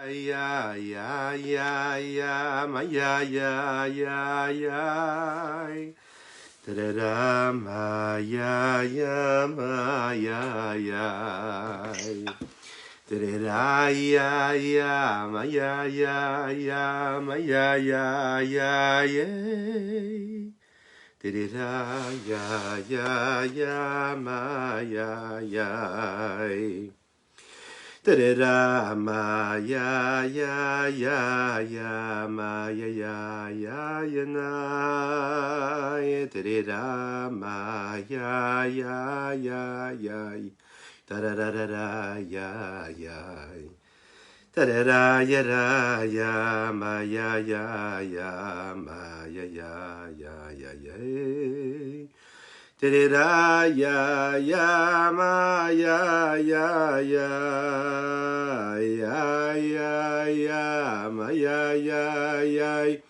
Ya ya ya ya ma ya ya ya ya da da da ma ya ya ma ya ya da da da ya ya ma ya ya ya ma ya ya ya da da da ya ya ya ma ya ya da-da-da, ma ya ya ya ya ma ya ya ya ya na da-da-da, ma ya ya ya ya da-da-da-da-da ya ya da-da-da ya da ya ma ya ya ya ma ya ya ya ya ya da-da-da ya ya ma ya ya ya ya ya ya ma ya ya ya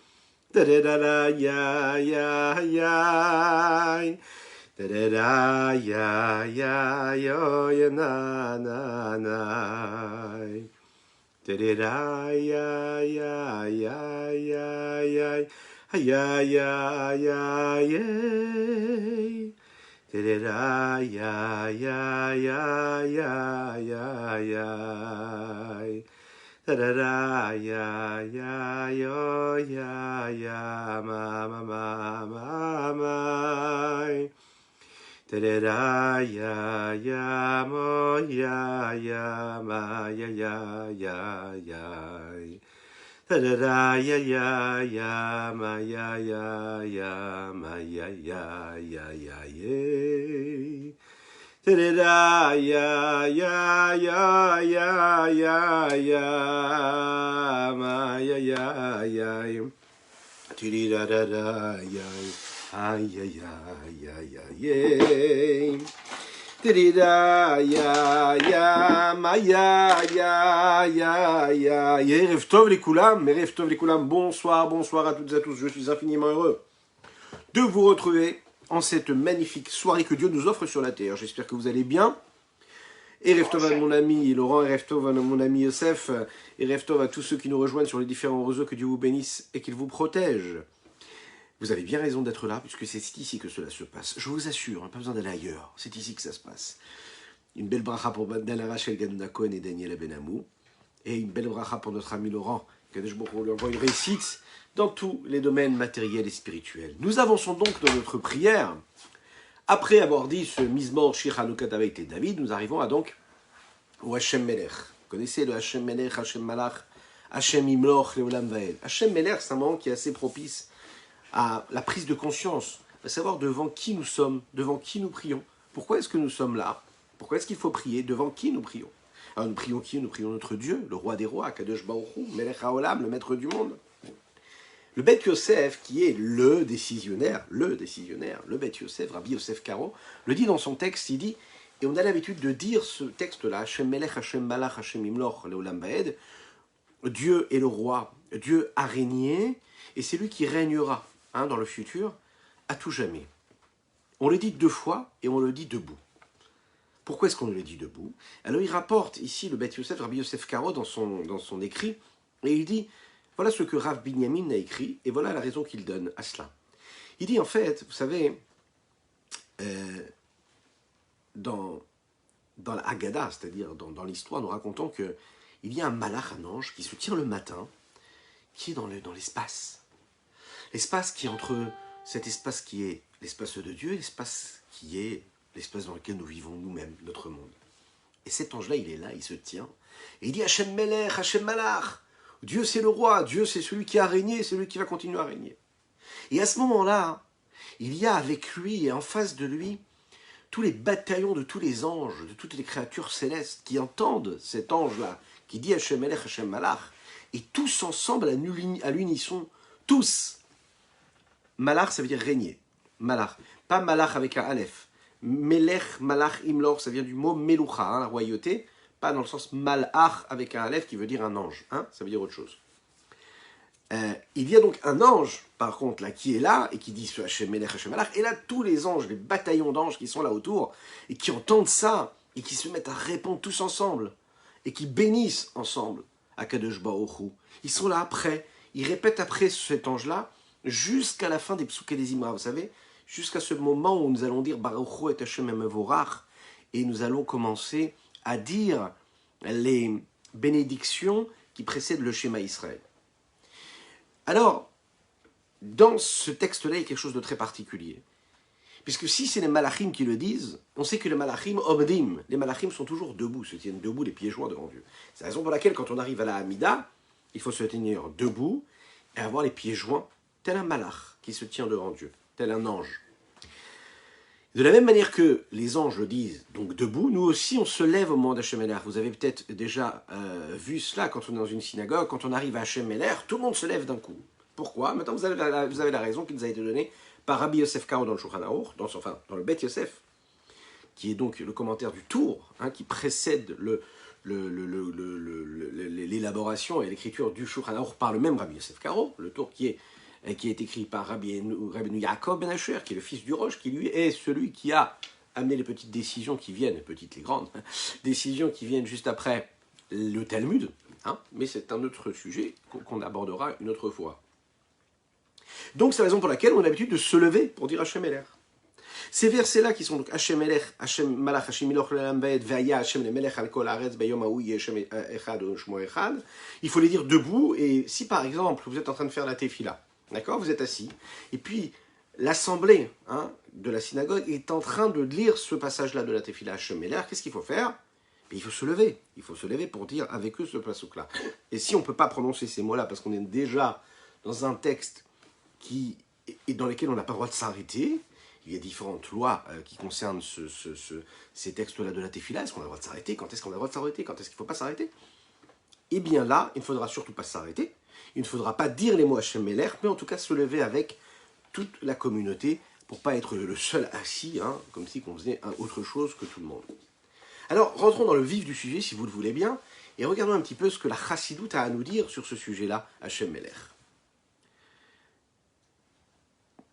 da-da-da ya ya ya da-da-da ya ya yo ya na na na da-da-da ya ya ya ya ya ya ya ya ya da-da-da ya ya ya ya ya ya da-da-da ya ya yo ya ya ma ma ma ma ma da-da-da ya ya mo ya ya ma ya ya ya ya da-da-da ya ya ya ma ya ya ya ma ya ya ya ya ya da-da-da ya ya ya ya ya ya ma ya ya ya ti-di-da-da-da ya ay ya ya ya ya da ya ya ma ya ya ya ya Erev Tov les Koulam, Erev Tov les Koulam, bonsoir, bonsoir à toutes et à tous, je suis infiniment heureux de vous retrouver en cette magnifique soirée que Dieu nous offre sur la terre. J'espère que vous allez bien. Erev Tov à mon ami Laurent, Erev Tov à mon ami Yosef, Erev Tov à tous ceux qui nous rejoignent sur les différents réseaux, que Dieu vous bénisse et qu'il vous protège. Vous avez bien raison d'être là, puisque c'est ici que cela se passe. Je vous assure, pas besoin d'aller ailleurs, c'est ici que ça se passe. Une belle bracha pour Dana Rachel Ganouna Cohen et Daniela Benamou, et une belle bracha pour notre ami Laurent, Kadesh Baruch Hu lui envoie une réussite dans tous les domaines matériels et spirituels. Nous avançons donc dans notre prière. Après avoir dit ce Mizmor Shir Hanukat avec et David, nous arrivons à donc au Hashem Melech. Vous connaissez le Hashem Melech, Hashem Malach, Hashem Imloch, Leolam Vaed. Hashem Melech, c'est un moment qui est assez propice à la prise de conscience, à savoir devant qui nous sommes, devant qui nous prions. Pourquoi est-ce que nous sommes là? Pourquoi est-ce qu'il faut prier? Devant qui nous prions? Alors nous prions qui? Nous prions notre Dieu, le roi des rois, Kadosh Baruch Hu, Melech HaOlam, le maître du monde. Le Beth Yosef, qui est le décisionnaire, le Beth Yosef, Rabbi Yosef Karo, le dit dans son texte, il dit, et on a l'habitude de dire ce texte-là, Hashem Melech, Hashem Malach, Hashem Imloch, Leolam Vaed, Dieu est le roi, Dieu a régné, et c'est lui qui régnera dans le futur, à tout jamais. On le dit deux fois, et on le dit debout. Pourquoi est-ce qu'on le dit debout? Alors il rapporte ici le Beth Yosef, Rabbi Yosef Karo, dans son écrit, et il dit, voilà ce que Rav Binyamin a écrit, et voilà la raison qu'il donne à cela. Il dit en fait, vous savez, dans la Haggadah, c'est-à-dire dans l'histoire, nous racontons qu'il y a un malach, un ange, qui se tient le matin, qui est dans l'espace. L'espace qui est entre cet espace qui est l'espace de Dieu et l'espace qui est l'espace dans lequel nous vivons nous-mêmes, notre monde. Et cet ange-là, il est là, il se tient, et il dit Hashem Melech, Hashem Malach. Dieu c'est le roi, Dieu c'est celui qui a régné, c'est celui qui va continuer à régner. Et à ce moment-là, il y a avec lui et en face de lui tous les bataillons de tous les anges, de toutes les créatures célestes qui entendent cet ange-là, qui dit Hashem Melech, Hashem Malach, et tous ensemble à l'unisson, tous. Malach, ça veut dire régner. Malach. Pas Malach avec un Aleph. Melech, Malach, Imlor, ça vient du mot Melucha, la royauté. Pas dans le sens Malach avec un Aleph qui veut dire un ange. Ça veut dire autre chose. Il y a donc un ange, par contre, là, qui est là, et qui dit ce Hashem Melech, Hashem Malach. Et là, tous les anges, les bataillons d'anges qui sont là autour, et qui entendent ça, et qui se mettent à répondre tous ensemble, et qui bénissent ensemble à Kadosh Baruch Hu. Ils sont là après, ils répètent après cet ange-là, jusqu'à la fin des Psukei des Zimra, vous savez, jusqu'à ce moment où nous allons dire Baruch Hu et Hashem Mevorach, et nous allons commencer à dire les bénédictions qui précèdent le schéma Israël. Alors, dans ce texte-là, il y a quelque chose de très particulier. Puisque si c'est les malachim qui le disent, on sait que les malachim omdim, les malachim sont toujours debout, se tiennent debout, les pieds joints devant Dieu. C'est la raison pour laquelle, quand on arrive à la Hamida, il faut se tenir debout et avoir les pieds joints, tel un malach qui se tient devant Dieu, tel un ange. De la même manière que les anges le disent, donc debout, nous aussi on se lève au moment d'Hachem Meler. Vous avez peut-être déjà vu cela quand on est dans une synagogue, quand on arrive à Hachem Meler, tout le monde se lève d'un coup. Pourquoi? Maintenant vous avez la raison qui nous a été donnée par Rabbi Yosef Karo dans le Shulchan Aruch, dans le Bet Yosef, qui est donc le commentaire du Tour, qui précède l'élaboration et l'écriture du Shulchan Aruch par le même Rabbi Yosef Karo, le Tour qui est écrit par Rabbi Yaakov Ben Asher, qui est le fils du Roche, qui lui est celui qui a amené les petites décisions qui viennent, les grandes décisions qui viennent juste après le Talmud, mais c'est un autre sujet qu'on abordera une autre fois. Donc c'est la raison pour laquelle on a l'habitude de se lever pour dire Hachem Meler. Ces versets-là qui sont donc Hachem Meler, Hachem Malach, Hachem Miloch Le'olam Va'ed, Ve'aya Hachem Le'melech al kol haaretz b'yom ha'hu Hachem Echad ou Shmo Echad, il faut les dire debout, et si par exemple vous êtes en train de faire la tefila, d'accord, vous êtes assis, et puis l'assemblée de la synagogue est en train de lire ce passage-là de la tefila Hachem Meler, qu'est-ce qu'il faut faire? Il faut se lever pour dire avec eux ce passouk-là. Et si on ne peut pas prononcer ces mots-là parce qu'on est déjà dans un texte dans lesquels on n'a pas le droit de s'arrêter, il y a différentes lois qui concernent ces textes-là de la tefila. Est-ce qu'on a le droit de s'arrêter? Quand est-ce qu'on a le droit de s'arrêter? Quand est-ce qu'il ne faut pas s'arrêter? Eh bien là, il ne faudra surtout pas s'arrêter. Il ne faudra pas dire les mots Hachem Meler, mais en tout cas se lever avec toute la communauté pour ne pas être le seul assis, comme si on faisait autre chose que tout le monde. Alors, rentrons dans le vif du sujet, si vous le voulez bien, et regardons un petit peu ce que la Chassidoute a à nous dire sur ce sujet-là, Hachem Meler.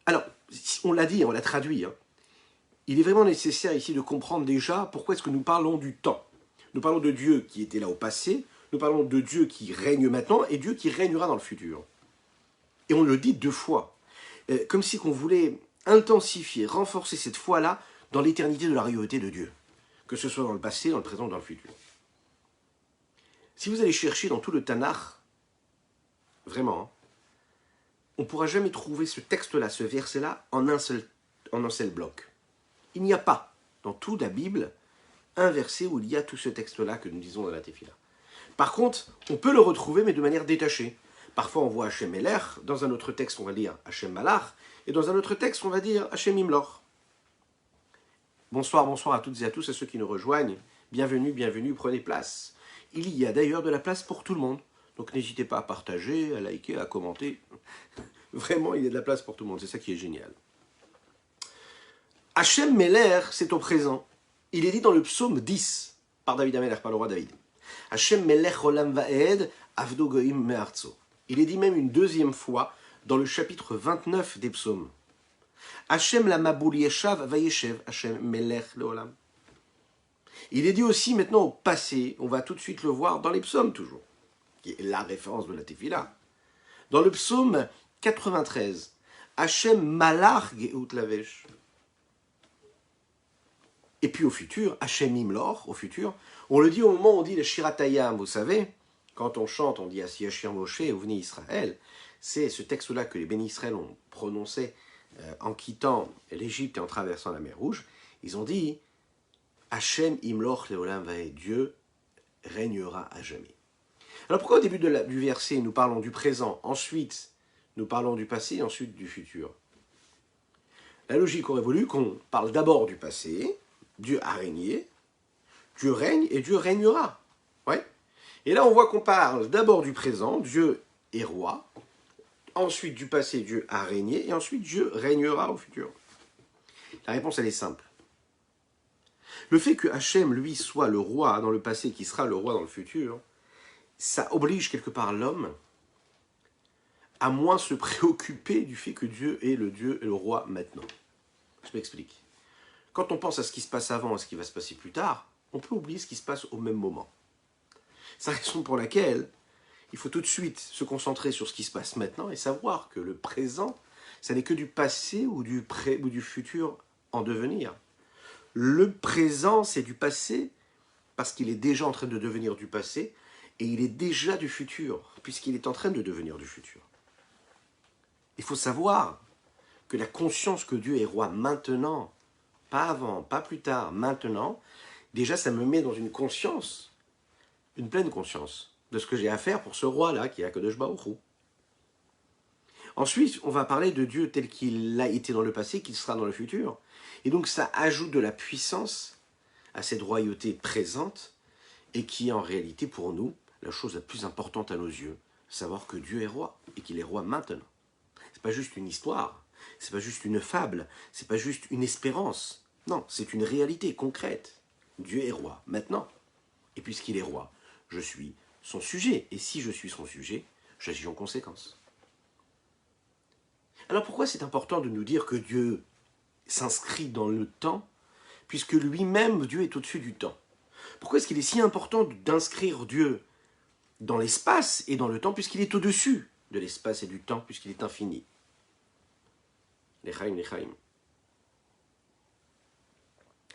Alors, on l'a dit, on l'a traduit. Il est vraiment nécessaire ici de comprendre déjà pourquoi est-ce que nous parlons du temps. Nous parlons de Dieu qui était là au passé, nous parlons de Dieu qui règne maintenant et Dieu qui régnera dans le futur. Et on le dit deux fois, comme si on voulait intensifier, renforcer cette foi-là dans l'éternité de la royauté de Dieu, que ce soit dans le passé, dans le présent ou dans le futur. Si vous allez chercher dans tout le Tanakh, vraiment, on ne pourra jamais trouver ce texte-là, ce verset-là, en un seul bloc. Il n'y a pas, dans toute la Bible, un verset où il y a tout ce texte-là que nous disons dans la Tefila. Par contre, on peut le retrouver, mais de manière détachée. Parfois, on voit Hachem Meler, dans un autre texte, on va dire Hachem Malach, et dans un autre texte, on va dire Hachem Imlor. Bonsoir à toutes et à tous, à ceux qui nous rejoignent. Bienvenue, prenez place. Il y a d'ailleurs de la place pour tout le monde. Donc n'hésitez pas à partager, à liker, à commenter. Vraiment, il y a de la place pour tout le monde. C'est ça qui est génial. Hachem Meler, c'est au présent. Il est dit dans le psaume 10, par David Ameler, par le roi David. Hachem Melech Olam Va'ed, Avdo Goim Me'artso. Il est dit même une deuxième fois dans le chapitre 29 des psaumes. Hachem la Maboul Yeshav Vayeshev, Hachem Melech Leolam. Il est dit aussi maintenant au passé, on va tout de suite le voir dans les psaumes toujours, qui est la référence de la Tefila. Dans le psaume 93, Hachem Malach Geout Lavesh. Et puis au futur, Hachem Imlor, au futur, on le dit au moment où on dit le Shiratayam, vous savez, quand on chante, on dit Asi Yashir Moshe, Ouvni Israël, c'est ce texte-là que les bénis Israël ont prononcé en quittant l'Égypte et en traversant la mer Rouge. Ils ont dit Hachem Imlor Leolam Vaed, Dieu régnera à jamais. Alors pourquoi au début du verset nous parlons du présent, ensuite nous parlons du passé et ensuite du futur? La logique aurait voulu qu'on parle d'abord du passé, Dieu a régné, Dieu règne et Dieu régnera. Ouais. Et là on voit qu'on parle d'abord du présent, Dieu est roi, ensuite du passé, Dieu a régné, et ensuite Dieu régnera au futur. La réponse elle est simple. Le fait que Hachem, lui, soit le roi dans le passé, qui sera le roi dans le futur, ça oblige quelque part l'homme à moins se préoccuper du fait que Dieu est le roi maintenant. Je m'explique. Quand on pense à ce qui se passe avant et ce qui va se passer plus tard, on peut oublier ce qui se passe au même moment. C'est la raison pour laquelle il faut tout de suite se concentrer sur ce qui se passe maintenant et savoir que le présent, ça n'est que du passé ou du futur en devenir. Le présent, c'est du passé parce qu'il est déjà en train de devenir du passé et il est déjà du futur puisqu'il est en train de devenir du futur. Il faut savoir que la conscience que Dieu est roi maintenant, pas avant, pas plus tard, maintenant, déjà ça me met dans une conscience, une pleine conscience de ce que j'ai à faire pour ce roi-là qui est Akadosh Baruch Hu. Ensuite, on va parler de Dieu tel qu'il a été dans le passé, qu'il sera dans le futur. Et donc ça ajoute de la puissance à cette royauté présente et qui est en réalité pour nous la chose la plus importante à nos yeux, savoir que Dieu est roi et qu'il est roi maintenant. C'est pas juste une histoire, c'est pas juste une fable, c'est pas juste une espérance. Non, c'est une réalité concrète. Dieu est roi maintenant. Et puisqu'il est roi, je suis son sujet. Et si je suis son sujet, j'agis en conséquence. Alors pourquoi c'est important de nous dire que Dieu s'inscrit dans le temps, puisque lui-même, Dieu est au-dessus du temps? Pourquoi est-ce qu'il est si important d'inscrire Dieu dans l'espace et dans le temps, puisqu'il est au-dessus de l'espace et du temps, puisqu'il est infini? Lechaim, lechaim.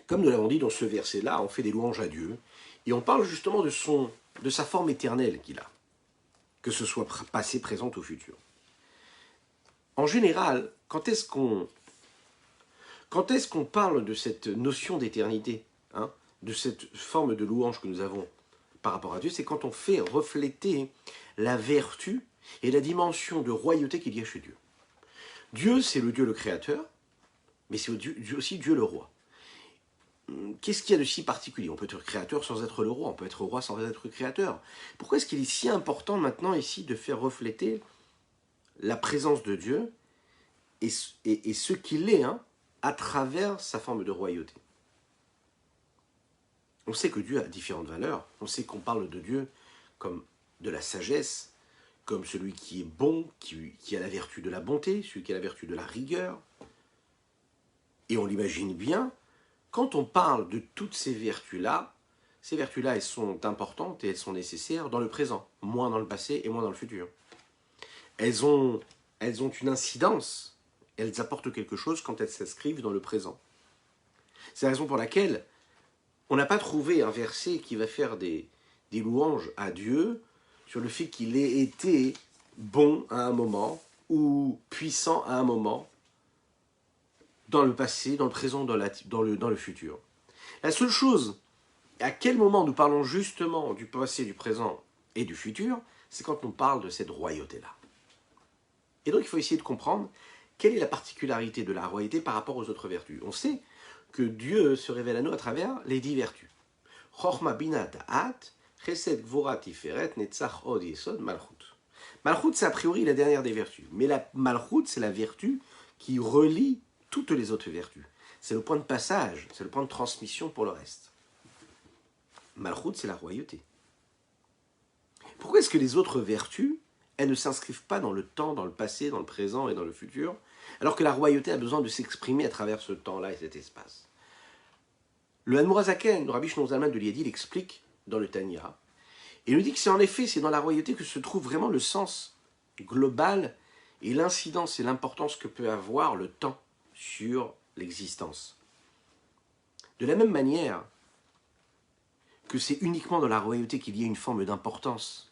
Comme nous l'avons dit dans ce verset-là, on fait des louanges à Dieu, et on parle justement de sa forme éternelle qu'il a, que ce soit passé, présent ou futur. En général, quand est-ce qu'on parle de cette notion d'éternité, hein, de cette forme de louange que nous avons par rapport à Dieu, c'est quand on fait refléter la vertu et la dimension de royauté qu'il y a chez Dieu. Dieu, c'est le Dieu le créateur, mais c'est aussi Dieu le roi. Qu'est-ce qu'il y a de si particulier? On peut être créateur sans être le roi, on peut être roi sans être créateur. Pourquoi est-ce qu'il est si important maintenant ici de faire refléter la présence de Dieu et ce qu'il est, hein, à travers sa forme de royauté? On sait que Dieu a différentes valeurs. On sait qu'on parle de Dieu comme de la sagesse, comme celui qui est bon, qui a la vertu de la bonté, celui qui a la vertu de la rigueur. Et on l'imagine bien, quand on parle de toutes ces vertus-là, elles sont importantes et elles sont nécessaires dans le présent, moins dans le passé et moins dans le futur. Elles ont une incidence, elles apportent quelque chose quand elles s'inscrivent dans le présent. C'est la raison pour laquelle on n'a pas trouvé un verset qui va faire des louanges à Dieu sur le fait qu'il ait été bon à un moment ou puissant à un moment, dans le passé, dans le présent, dans le futur. La seule chose, à quel moment nous parlons justement du passé, du présent et du futur, c'est quand on parle de cette royauté-là. Et donc il faut essayer de comprendre quelle est la particularité de la royauté par rapport aux autres vertus. On sait que Dieu se révèle à nous à travers les 10 vertus. Chochma bina da'at, chesed gvura tiferet, netzach od yesod malchut. Malchut, c'est a priori la dernière des vertus. Mais la malchut, c'est la vertu qui relie toutes les autres vertus. C'est le point de passage, c'est le point de transmission pour le reste. Malchut, c'est la royauté. Pourquoi est-ce que les autres vertus, elles ne s'inscrivent pas dans le temps, dans le passé, dans le présent et dans le futur, alors que la royauté a besoin de s'exprimer à travers ce temps-là et cet espace? Le Admour HaZaken, le Rabbi Shlomo Zalman de Liadi, l'explique dans le Tanya. Et il nous dit que c'est dans la royauté que se trouve vraiment le sens global et l'incidence et l'importance que peut avoir le temps sur l'existence. De la même manière que c'est uniquement dans la royauté qu'il y a une forme d'importance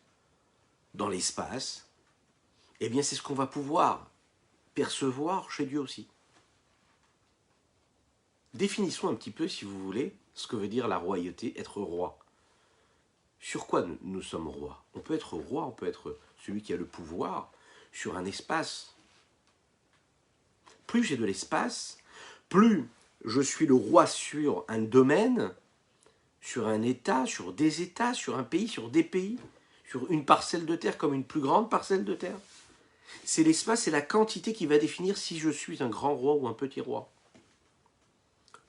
dans l'espace, eh bien c'est ce qu'on va pouvoir percevoir chez Dieu aussi. Définissons un petit peu, si vous voulez, ce que veut dire la royauté, être roi. Sur quoi nous sommes rois? On peut être roi, on peut être celui qui a le pouvoir sur un espace. Plus j'ai de l'espace, plus je suis le roi sur un domaine, sur un État, sur un pays, sur des pays, sur une parcelle de terre comme une plus grande parcelle de terre. C'est l'espace et la quantité qui va définir si je suis un grand roi ou un petit roi.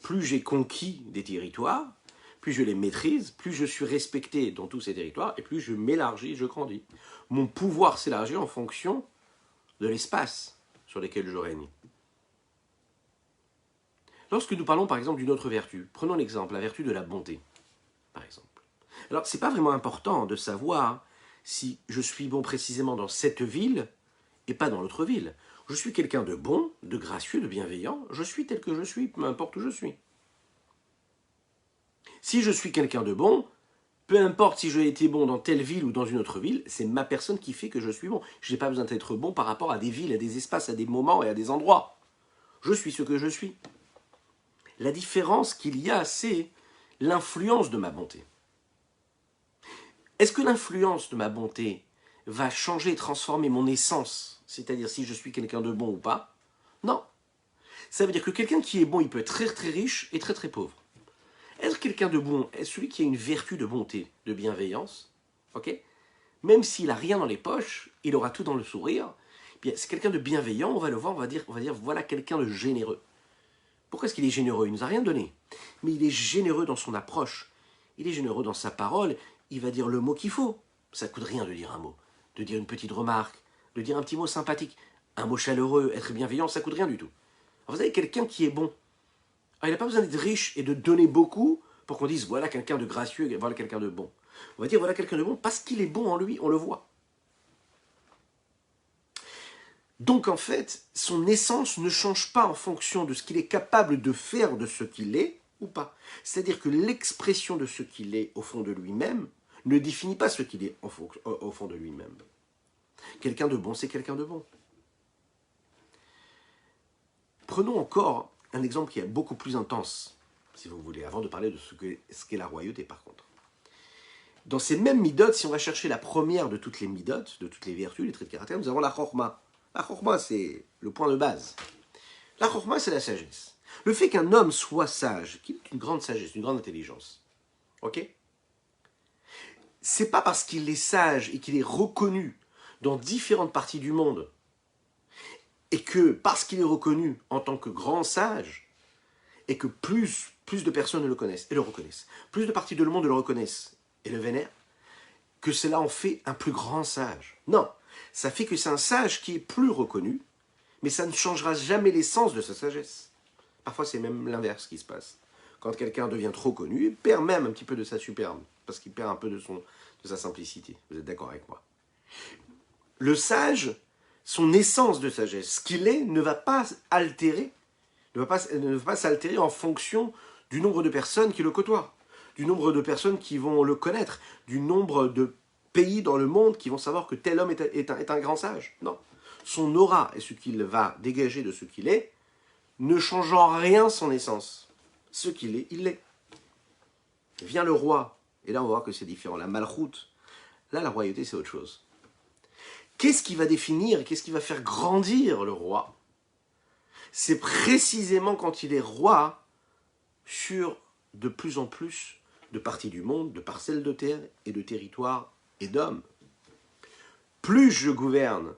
Plus j'ai conquis des territoires, plus je les maîtrise, plus je suis respecté dans tous ces territoires, et plus je m'élargis, je grandis. Mon pouvoir s'élargit en fonction de l'espace sur lequel je règne. Lorsque nous parlons par exemple d'une autre vertu, prenons l'exemple, la vertu de la bonté, par exemple. Alors, ce n'est pas vraiment important de savoir si je suis bon précisément dans cette ville et pas dans l'autre ville. Je suis quelqu'un de bon, de gracieux, de bienveillant. Je suis tel que je suis, peu importe où je suis. Si je suis quelqu'un de bon, peu importe si j'ai été bon dans telle ville ou dans une autre ville, c'est ma personne qui fait que je suis bon. Je n'ai pas besoin d'être bon par rapport à des villes, à des espaces, à des moments et à des endroits. Je suis ce que je suis. La différence qu'il y a, c'est l'influence de ma bonté. Est-ce que l'influence de ma bonté va changer et transformer mon essence, c'est-à-dire si je suis quelqu'un de bon ou pas? Non. Ça veut dire que quelqu'un qui est bon, il peut être très très riche et très très pauvre. Être quelqu'un de bon est celui qui a une vertu de bonté, de bienveillance, ok? Même s'il n'a rien dans les poches, il aura tout dans le sourire. Bien, c'est quelqu'un de bienveillant, on va le voir, on va dire voilà quelqu'un de généreux. Pourquoi est-ce qu'il est généreux? Il ne nous a rien donné. Mais il est généreux dans son approche. Il est généreux dans sa parole. Il va dire le mot qu'il faut. Ça ne coûte rien de dire un mot. De dire une petite remarque. De dire un petit mot sympathique. Un mot chaleureux, être bienveillant, ça ne coûte rien du tout. Alors vous avez quelqu'un qui est bon. Alors, il n'a pas besoin d'être riche et de donner beaucoup pour qu'on dise voilà quelqu'un de gracieux, voilà quelqu'un de bon. On va dire voilà quelqu'un de bon parce qu'il est bon en lui, on le voit. Donc en fait, son essence ne change pas en fonction de ce qu'il est capable de faire de ce qu'il est ou pas. C'est-à-dire que l'expression de ce qu'il est au fond de lui-même ne définit pas ce qu'il est au fond de lui-même. Quelqu'un de bon, c'est quelqu'un de bon. Prenons encore un exemple qui est beaucoup plus intense, si vous voulez, avant de parler de ce qu'est la royauté par contre. Dans ces mêmes midotes, si on va chercher la première de toutes les midotes, de toutes les vertus, les traits de caractère, nous avons la chorma. La chorma, c'est le point de base. La chorma, c'est la sagesse. Le fait qu'un homme soit sage, qu'il ait une grande sagesse, une grande intelligence, ok? C'est pas parce qu'il est sage et qu'il est reconnu dans différentes parties du monde, et que parce qu'il est reconnu en tant que grand sage, et que plus de personnes le connaissent et le reconnaissent, plus de parties de le monde le reconnaissent et le vénèrent, que cela en fait un plus grand sage. Non, ça fait que c'est un sage qui est plus reconnu, mais ça ne changera jamais l'essence de sa sagesse. Parfois, c'est même l'inverse qui se passe. Quand quelqu'un devient trop connu, il perd même un petit peu de sa superbe, parce qu'il perd un peu de sa simplicité. Vous êtes d'accord avec moi? Le sage, son essence de sagesse, ce qu'il est, ne va pas altérer, ne va pas s'altérer en fonction du nombre de personnes qui le côtoient, du nombre de personnes qui vont le connaître, du nombre de pays dans le monde qui vont savoir que tel homme est un grand sage. Non. Son aura et ce qu'il va dégager de ce qu'il est ne change en rien son essence. Ce qu'il est, il l'est. Vient le roi, et là on va voir que c'est différent. La malchoute, là la royauté c'est autre chose. Qu'est-ce qui va définir, qu'est-ce qui va faire grandir le roi? C'est précisément quand il est roi sur de plus en plus de parties du monde, de parcelles de terre et de territoires et d'hommes. Plus je gouverne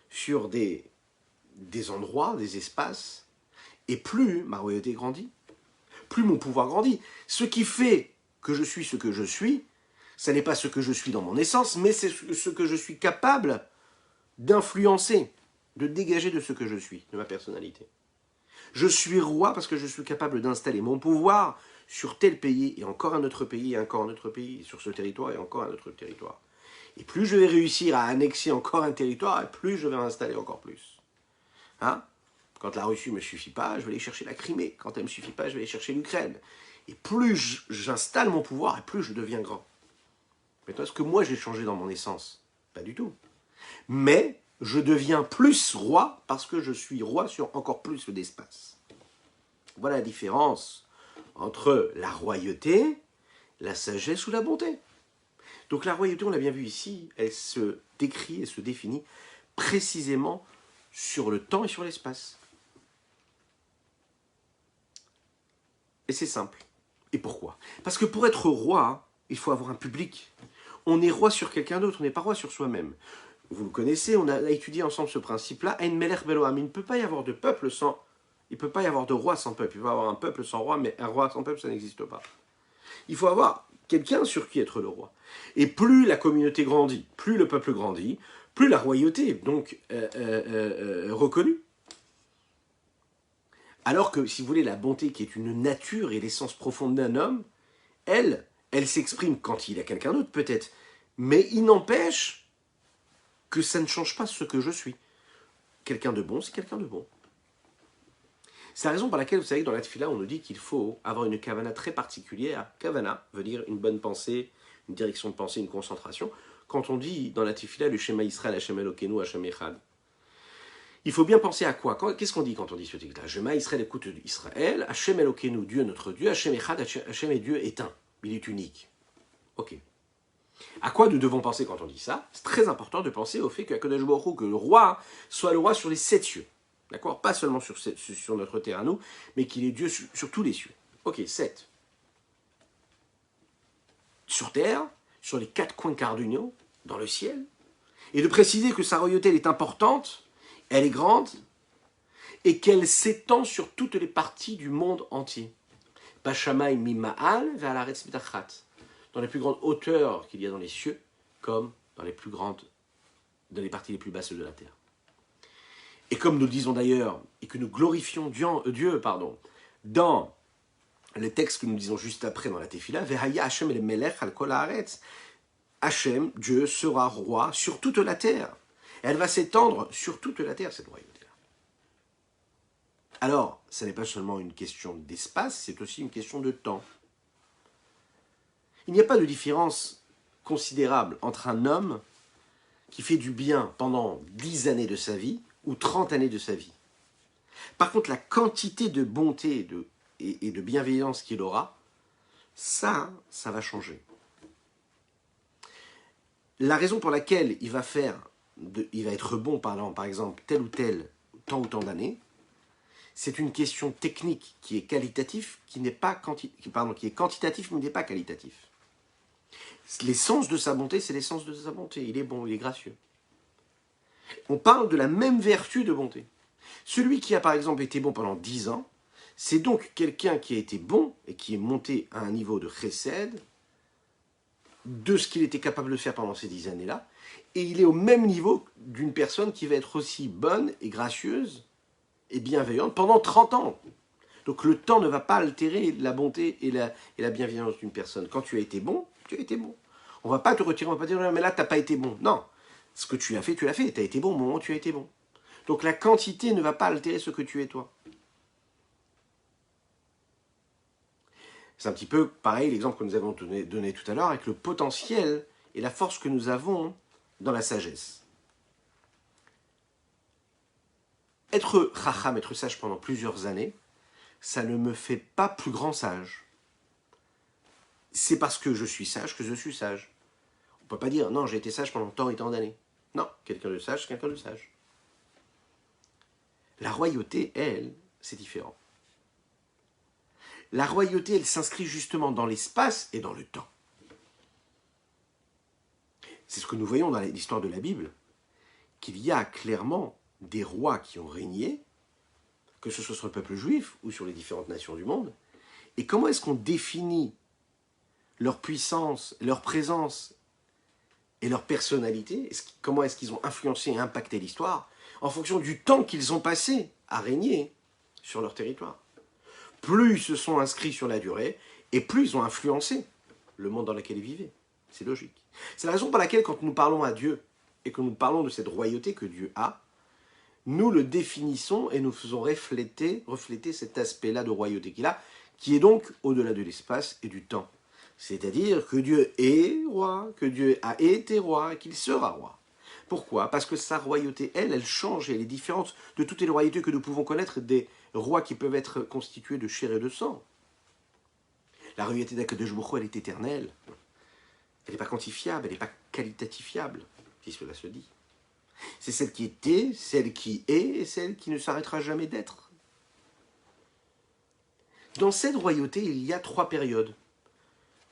sur des endroits, des espaces, et plus ma royauté grandit, plus mon pouvoir grandit. Ce qui fait que je suis ce que je suis, ce n'est pas ce que je suis dans mon essence, mais c'est ce que je suis capable d'influencer, de dégager de ce que je suis, de ma personnalité. Je suis roi parce que je suis capable d'installer mon pouvoir sur tel pays et encore un autre pays et encore un autre pays, sur ce territoire et encore un autre territoire. Et plus je vais réussir à annexer encore un territoire, et plus je vais installer encore plus. Hein? Quand la Russie ne me suffit pas, je vais aller chercher la Crimée. Quand elle ne me suffit pas, je vais aller chercher l'Ukraine. Et plus j'installe mon pouvoir, et plus je deviens grand. Maintenant, est-ce que moi j'ai changé dans mon essence? Pas du tout. Mais je deviens plus roi parce que je suis roi sur encore plus d'espace. Voilà la différence entre la royauté, la sagesse ou la bonté. Donc la royauté, on l'a bien vu ici, elle se décrit, elle se définit précisément sur le temps et sur l'espace. Et c'est simple. Et pourquoi? Parce que pour être roi, il faut avoir un public. On est roi sur quelqu'un d'autre, on n'est pas roi sur soi-même. Vous le connaissez, on a étudié ensemble ce principe-là. Ein melech belo am. Il ne peut pas y avoir de peuple sans... Il ne peut pas y avoir de roi sans peuple. Il peut y avoir un peuple sans roi, mais un roi sans peuple, ça n'existe pas. Il faut avoir quelqu'un sur qui être le roi. Et plus la communauté grandit, plus le peuple grandit, plus la royauté est donc reconnue. Alors que, si vous voulez, la bonté qui est une nature et l'essence profonde d'un homme, elle s'exprime quand il a quelqu'un d'autre peut-être, Mais il n'empêche que ça ne change pas ce que je suis. Quelqu'un de bon, c'est quelqu'un de bon. C'est la raison pour laquelle, vous savez, que dans la tefila, on nous dit qu'il faut avoir une kavana très particulière. Kavana veut dire une bonne pensée, une direction de pensée, une concentration. Quand on dit dans la tefila le Shema Israël, Hashem Elokeinu, Hashem Echad, il faut bien penser à quoi? Qu'est-ce qu'on dit quand on dit ce texte-là? Shema Israël, écoute Israël, Hashem Elokeinu, Dieu notre Dieu, Hashem Echad, Hashem est Dieu est un. Il est unique. Ok. À quoi nous devons penser quand on dit ça? C'est très important de penser au fait que le roi soit le roi sur les 7 cieux. D'accord? Pas seulement sur notre terre à nous, mais qu'il est Dieu sur tous les cieux. Ok, 7. Sur terre, sur les 4 coins cardinaux, dans le ciel. Et de préciser que sa royauté elle est importante, elle est grande, et qu'elle s'étend sur toutes les parties du monde entier. Bashamay mima'al ve'alaretz mitachat. Dans les plus grandes hauteurs qu'il y a dans les cieux, comme dans les parties les plus basses de la terre. Et comme nous le disons d'ailleurs, et que nous glorifions Dieu, dans les textes que nous disons juste après dans la Tefila, Vehaya Hashem el melech al kol haaretz. Hashem, Dieu, sera roi sur toute la terre. Et elle va s'étendre sur toute la terre, cette royauté-là. Alors, ce n'est pas seulement une question d'espace, c'est aussi une question de temps. Il n'y a pas de différence considérable entre un homme qui fait du bien pendant 10 années de sa vie ou 30 années de sa vie. Par contre, la quantité de bonté et de bienveillance qu'il aura, ça va changer. La raison pour laquelle il va être bon pendant, par exemple, tel ou tel temps ou tant d'années, c'est une question technique qui est qualitative, qui est quantitatif mais n'est pas qualitatif. L'essence de sa bonté, c'est l'essence de sa bonté. Il est bon, il est gracieux. On parle de la même vertu de bonté. Celui qui a par exemple été bon pendant 10 ans, c'est donc quelqu'un qui a été bon et qui est monté à un niveau de chesed de ce qu'il était capable de faire pendant ces 10 années-là, et il est au même niveau d'une personne qui va être aussi bonne et gracieuse et bienveillante pendant 30 ans. Donc le temps ne va pas altérer la bonté et la bienveillance d'une personne. Quand tu as été bon, tu as été bon. On ne va pas te retirer, on ne va pas dire, mais là, tu n'as pas été bon. Non, ce que tu l'as fait, tu l'as fait. Tu as été bon au moment où tu as été bon. Donc la quantité ne va pas altérer ce que tu es toi. C'est un petit peu pareil, l'exemple que nous avons donné tout à l'heure, avec le potentiel et la force que nous avons dans la sagesse. Être chacham, être sage pendant plusieurs années, ça ne me fait pas plus grand sage. C'est parce que je suis sage que je suis sage. On ne peut pas dire, non, j'ai été sage pendant tant et tant d'années. Non, quelqu'un de sage, c'est quelqu'un de sage. La royauté, elle, c'est différent. La royauté, elle s'inscrit justement dans l'espace et dans le temps. C'est ce que nous voyons dans l'histoire de la Bible, qu'il y a clairement des rois qui ont régné, que ce soit sur le peuple juif ou sur les différentes nations du monde. Et comment est-ce qu'on définit leur puissance, leur présence et leur personnalité? Comment est-ce qu'ils ont influencé et impacté l'histoire en fonction du temps qu'ils ont passé à régner sur leur territoire? Plus ils se sont inscrits sur la durée, et plus ils ont influencé le monde dans lequel ils vivaient. C'est logique. C'est la raison pour laquelle, quand nous parlons à Dieu, et que nous parlons de cette royauté que Dieu a, nous le définissons et nous faisons refléter cet aspect-là de royauté qu'il a, qui est donc au-delà de l'espace et du temps. C'est-à-dire que Dieu est roi, que Dieu a été roi, et qu'il sera roi. Pourquoi? Parce que sa royauté, elle change, et elle est différente de toutes les royautés que nous pouvons connaître, des rois qui peuvent être constitués de chair et de sang. La royauté d'Akadosh Baruch Hu, elle est éternelle. Elle n'est pas quantifiable, elle n'est pas qualitatifiable, si cela se dit. C'est celle qui était, celle qui est, et celle qui ne s'arrêtera jamais d'être. Dans cette royauté, il y a 3 périodes,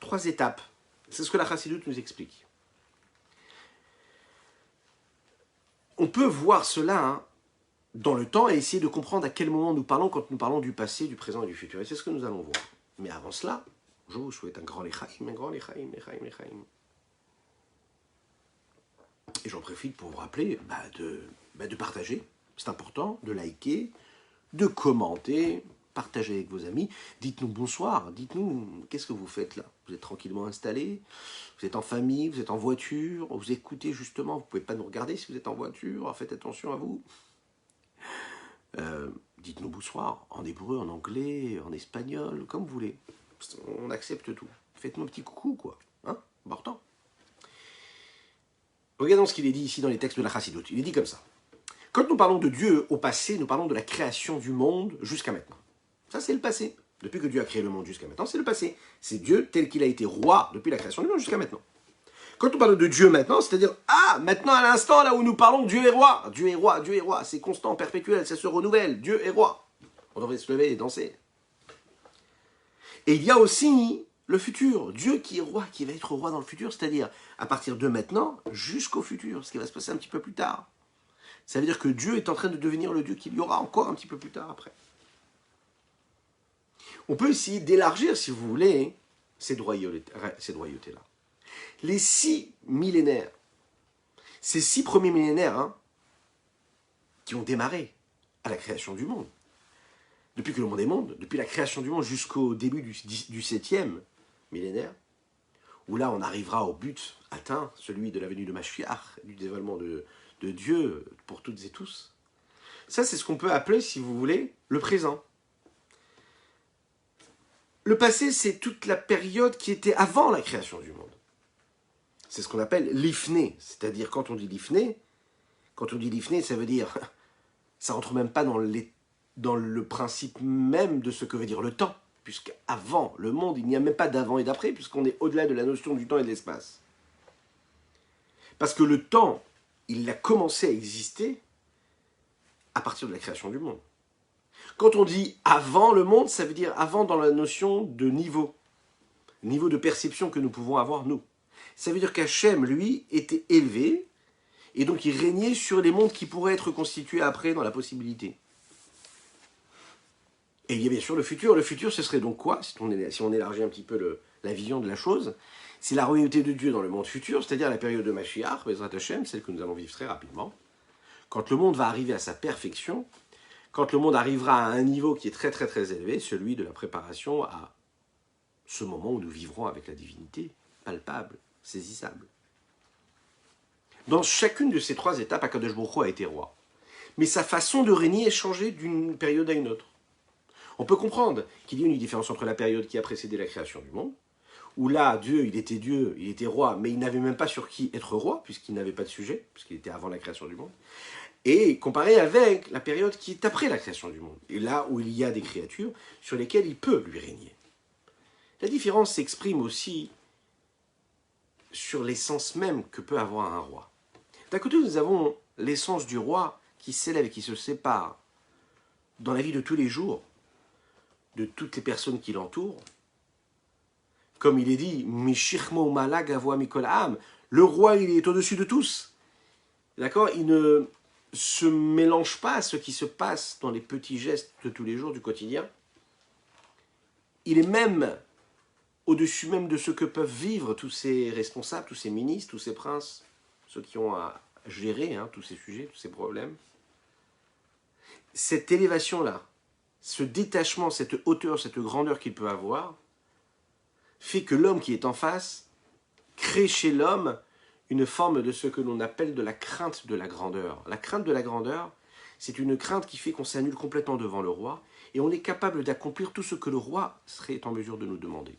3 étapes. C'est ce que la Chassidoute nous explique. On peut voir cela dans le temps et essayer de comprendre à quel moment nous parlons quand nous parlons du passé, du présent et du futur. Et c'est ce que nous allons voir. Mais avant cela, je vous souhaite un grand lechaim, un grand lechaim, lechaim, lechaim. Et j'en profite pour vous rappeler de partager, c'est important, de liker, de commenter, partagez avec vos amis, dites-nous bonsoir, dites-nous qu'est-ce que vous faites là. Vous êtes tranquillement installés, vous êtes en famille, vous êtes en voiture, vous écoutez justement, vous ne pouvez pas nous regarder si vous êtes en voiture, alors faites attention à vous. Dites-nous bonsoir, en hébreu, en anglais, en espagnol, comme vous voulez. On accepte tout. Faites-nous un petit coucou, quoi. Hein, important. Regardons ce qu'il est dit ici dans les textes de la Chassidoute. Il est dit comme ça. Quand nous parlons de Dieu au passé, nous parlons de la création du monde jusqu'à maintenant. Ça, c'est le passé. Depuis que Dieu a créé le monde jusqu'à maintenant, c'est le passé. C'est Dieu tel qu'il a été roi depuis la création du monde jusqu'à maintenant. Quand on parle de Dieu maintenant, c'est-à-dire, maintenant à l'instant, là où nous parlons, Dieu est roi. Dieu est roi, Dieu est roi. C'est constant, perpétuel, ça se renouvelle. Dieu est roi. On devrait se lever et danser. Et il y a aussi le futur. Dieu qui est roi, qui va être roi dans le futur, c'est-à-dire à partir de maintenant jusqu'au futur, ce qui va se passer un petit peu plus tard. Ça veut dire que Dieu est en train de devenir le Dieu qu'il y aura encore un petit peu plus tard après. On peut essayer d'élargir, si vous voulez, ces royautés-là. Les 6 millénaires, ces 6 premiers millénaires qui ont démarré à la création du monde, depuis que le monde est monde, depuis la création du monde jusqu'au début du 7e millénaire, où là on arrivera au but atteint, celui de la venue de Mashiach, du dévoilement de Dieu pour toutes et tous. Ça, c'est ce qu'on peut appeler, si vous voulez, le présent. Le passé, c'est toute la période qui était avant la création du monde. C'est ce qu'on appelle l'ifné, c'est-à-dire quand on dit l'ifné, ça veut dire, ça rentre même pas dans le principe même de ce que veut dire le temps, puisqu'avant le monde, il n'y a même pas d'avant et d'après, puisqu'on est au-delà de la notion du temps et de l'espace. Parce que le temps, il a commencé à exister à partir de la création du monde. Quand on dit avant le monde, ça veut dire avant dans la notion de niveau de perception que nous pouvons avoir nous. Ça veut dire qu'Hachem, lui, était élevé, et donc il régnait sur les mondes qui pourraient être constitués après dans la possibilité. Et il y a bien sûr le futur. Le futur, ce serait donc quoi, si on élargit un petit peu la vision de la chose? C'est la royauté de Dieu dans le monde futur, c'est-à-dire la période de Mashiach, Bezrat Hashem, celle que nous allons vivre très rapidement. Quand le monde va arriver à sa perfection, quand le monde arrivera à un niveau qui est très très très élevé, celui de la préparation à ce moment où nous vivrons avec la divinité, palpable, saisissable. Dans chacune de ces 3 étapes, Akadosh Baruch Hu a été roi. Mais sa façon de régner est changée d'une période à une autre. On peut comprendre qu'il y a une différence entre la période qui a précédé la création du monde, où là, Dieu, il était roi, mais il n'avait même pas sur qui être roi, puisqu'il n'avait pas de sujet, puisqu'il était avant la création du monde, et comparé avec la période qui est après la création du monde, et là où il y a des créatures sur lesquelles il peut lui régner. La différence s'exprime aussi sur l'essence même que peut avoir un roi. D'un côté, nous avons l'essence du roi qui s'élève et qui se sépare dans la vie de tous les jours de toutes les personnes qui l'entourent. Comme il est dit, Mishirmo Malag Avoa Mikol Am, le roi, il est au-dessus de tous. D'accord? Il ne se mélange pas à ce qui se passe dans les petits gestes de tous les jours du quotidien. Il est même au-dessus même de ce que peuvent vivre tous ces responsables, tous ces ministres, tous ces princes, ceux qui ont à gérer tous ces sujets, tous ces problèmes. Cette élévation-là, ce détachement, cette hauteur, cette grandeur qu'il peut avoir, fait que l'homme qui est en face crée chez l'homme une forme de ce que l'on appelle de la crainte de la grandeur. La crainte de la grandeur, c'est une crainte qui fait qu'on s'annule complètement devant le roi et on est capable d'accomplir tout ce que le roi serait en mesure de nous demander.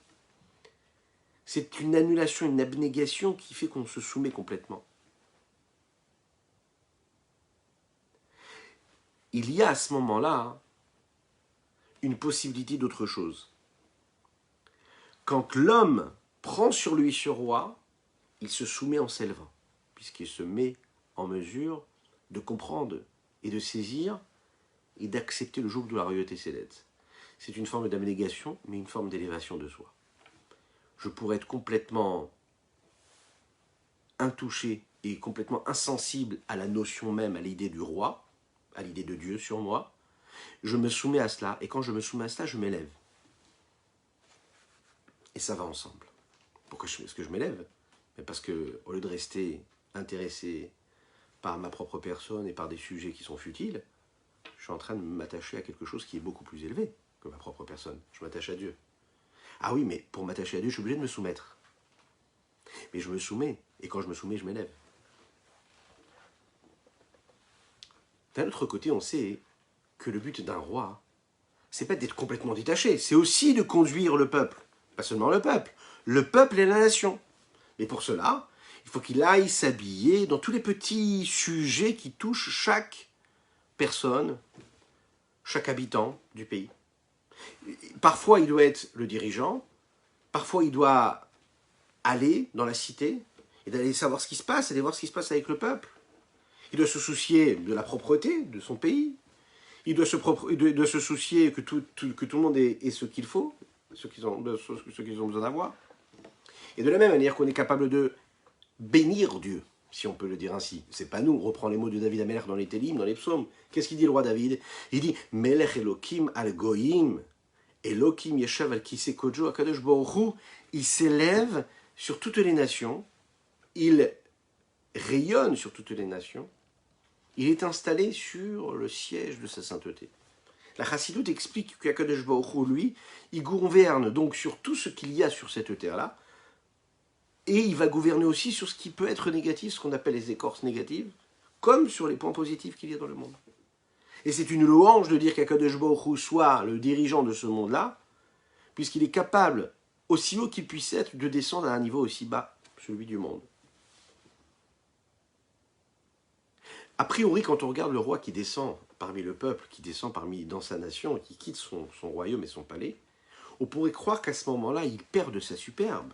C'est une annulation, une abnégation qui fait qu'on se soumet complètement. Il y a à ce moment-là une possibilité d'autre chose. Quand l'homme prend sur lui ce roi, il se soumet en s'élevant, puisqu'il se met en mesure de comprendre et de saisir et d'accepter le joug de la royauté céleste. C'est une forme d'abnégation, mais une forme d'élévation de soi. Je pourrais être complètement intouché et complètement insensible à la notion même, à l'idée du roi, à l'idée de Dieu sur moi. Je me soumets à cela, et quand je me soumets à cela, je m'élève. Et ça va ensemble. Pourquoi est-ce que je m'élève? Parce que, au lieu de rester intéressé par ma propre personne et par des sujets qui sont futiles, je suis en train de m'attacher à quelque chose qui est beaucoup plus élevé que ma propre personne. Je m'attache à Dieu. Ah oui, mais pour m'attacher à Dieu, je suis obligé de me soumettre. Mais je me soumets, et quand je me soumets, je m'élève. D'un autre côté, on sait que le but d'un roi, c'est pas d'être complètement détaché, c'est aussi de conduire le peuple. Pas seulement le peuple et la nation. Mais pour cela, il faut qu'il aille s'habiller dans tous les petits sujets qui touchent chaque personne, chaque habitant du pays. Parfois, il doit être le dirigeant, parfois, il doit aller dans la cité et d'aller savoir ce qui se passe, aller voir ce qui se passe avec le peuple. Il doit se soucier de la propreté de son pays. Il doit se soucier que tout le monde ait ce qu'il faut, ce qu'ils ont besoin d'avoir. Et de la même manière qu'on est capable de bénir Dieu, si on peut le dire ainsi. C'est pas nous, on reprend les mots de David Amelech dans les Télim, dans les psaumes. Qu'est-ce qu'il dit le roi David? Il dit « Melech Elokim al Goïm, Elokim Yeshav al Kisei Kojo Akadosh Baruch Hu » il s'élève sur toutes les nations, il rayonne sur toutes les nations, il est installé sur le siège de sa sainteté. La Chassidoute explique qu'Akadosh Baruch Hu, lui, il gouverne donc sur tout ce qu'il y a sur cette terre-là, et il va gouverner aussi sur ce qui peut être négatif, ce qu'on appelle les écorces négatives, comme sur les points positifs qu'il y a dans le monde. Et c'est une louange de dire qu'Akadosh Baruch Hu soit le dirigeant de ce monde-là, puisqu'il est capable, aussi haut qu'il puisse être, de descendre à un niveau aussi bas, celui du monde. A priori, quand on regarde le roi qui descend parmi le peuple, qui descend dans sa nation, qui quitte son royaume et son palais, on pourrait croire qu'à ce moment-là, il perd de sa superbe.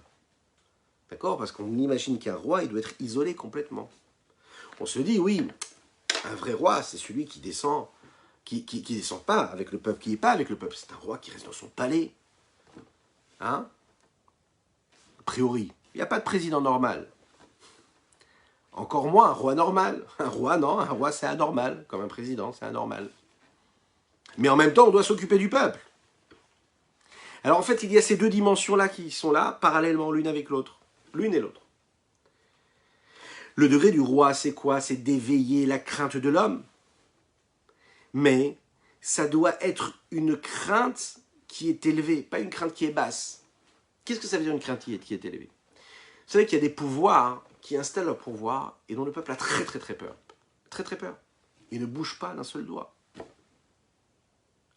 D'accord? Parce qu'on imagine qu'un roi, il doit être isolé complètement. On se dit, oui, un vrai roi, c'est celui qui descend, qui descend pas avec le peuple, qui n'est pas avec le peuple. C'est un roi qui reste dans son palais. Hein? A priori, il n'y a pas de président normal. Encore moins un roi normal. Un roi, non, un roi c'est anormal. Comme un président, c'est anormal. Mais en même temps, on doit s'occuper du peuple. Alors en fait, il y a ces deux dimensions-là qui sont là, parallèlement l'une avec l'autre. L'une et l'autre. Le degré du roi, c'est quoi? C'est d'éveiller la crainte de l'homme. Mais ça doit être une crainte qui est élevée, pas une crainte qui est basse. Qu'est-ce que ça veut dire une crainte qui est élevée? Vous savez qu'il y a des pouvoirs qui installent leur pouvoir et dont le peuple a très très très peur. Très très peur. Il ne bouge pas d'un seul doigt.